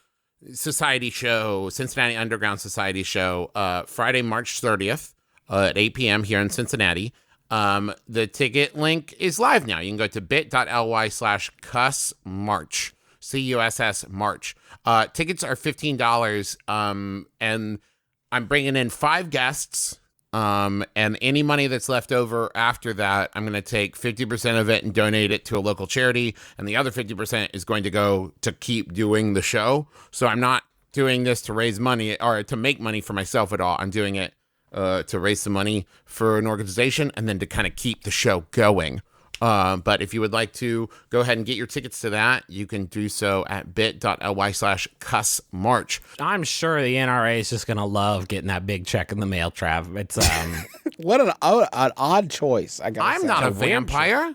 society show, Cincinnati Underground Society show, Friday, March 30th at 8 p.m. here in Cincinnati. The ticket link is live now. You can go to bit.ly/cussmarch, CUSS March. Tickets are $15, and I'm bringing in 5 guests. And any money that's left over after that, I'm going to take 50% of it and donate it to a local charity. And the other 50% is going to go to keep doing the show. So I'm not doing this to raise money or to make money for myself at all. I'm doing it to raise some money for an organization and then to kind of keep the show going. But if you would like to go ahead and get your tickets to that, you can do so at bit.ly/cussmarch. I'm sure the NRA is just going to love getting that big check in the mail, Trav. It's What an odd choice. I'm not a vampire.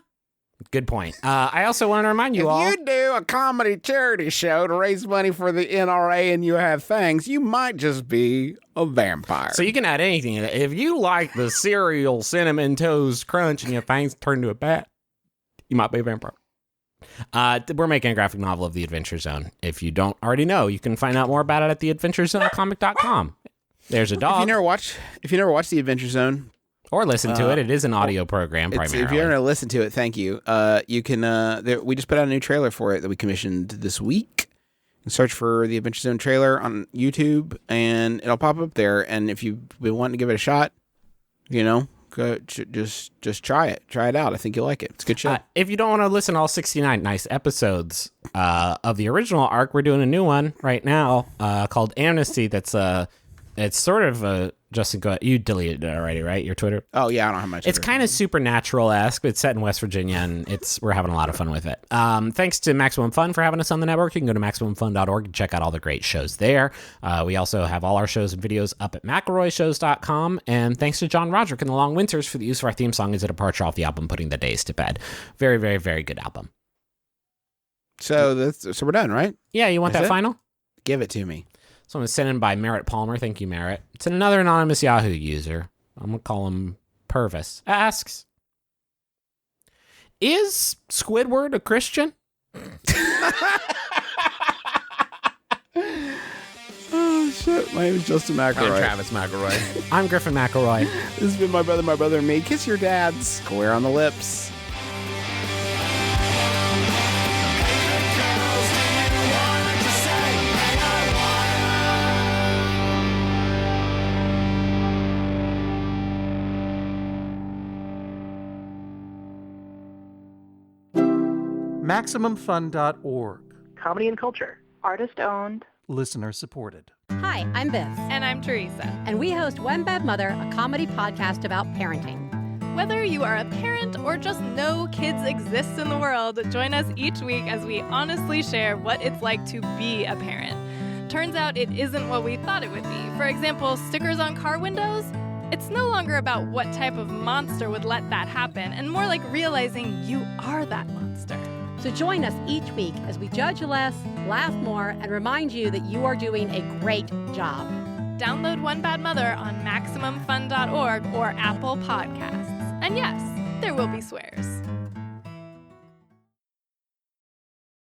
Good point. I also want to remind you all. If you do a comedy charity show to raise money for the NRA and you have fangs, you might just be a vampire. So you can add anything. If you like the cereal Cinnamon Toast Crunch and your fangs turn to a bat, you might be a vampire. We're making a graphic novel of The Adventure Zone. If you don't already know, you can find out more about it at theadventurezonecomic.com. There's a dog. If you never watched The Adventure Zone, or listen to it. It is an audio program primarily. If you're going to listen to it, thank you. You can. We just put out a new trailer for it that we commissioned this week. Search for the Adventure Zone trailer on YouTube, and it'll pop up there. And if you've been wanting to give it a shot, go just try it. Try it out. I think you'll like it. It's a good show. If you don't want to listen to all 69 nice episodes of the original arc, we're doing a new one right now called Amnesty. That's it's sort of Justin, go ahead. You deleted it already, right? Your Twitter? Oh, yeah, I don't have much. It's kind of supernatural-esque. It's set in West Virginia, and we're having a lot of fun with it. Thanks to Maximum Fun for having us on the network. You can go to MaximumFun.org and check out all the great shows there. We also have all our shows and videos up at McElroyShows.com. And thanks to John Roderick and the Long Winters for the use of our theme song as a departure off the album Putting the Days to Bed. Very, very, very good album. So we're done, right? Yeah, you want That's that it? final? Give it to me. Someone was sent in by Merritt Palmer. Thank you, Merritt. It's another anonymous Yahoo user. I'm going to call him Purvis. Asks, is Squidward a Christian? Oh, shit. My name is Justin I'm McElroy. Travis McElroy. I'm Griffin McElroy. This has been my brother, and me. Kiss your dad square on the lips. MaximumFun.org. Comedy and culture. Artist owned. Listener supported. Hi, I'm Viv. And I'm Teresa. And we host One Bad Mother, a comedy podcast about parenting. Whether you are a parent or just know kids exist in the world, join us each week as we honestly share what it's like to be a parent. Turns out it isn't what we thought it would be. For example, stickers on car windows? It's no longer about what type of monster would let that happen, and more like realizing you are that monster. So join us each week as we judge less, laugh more, and remind you that you are doing a great job. Download One Bad Mother on MaximumFun.org or Apple Podcasts. And yes, there will be swears.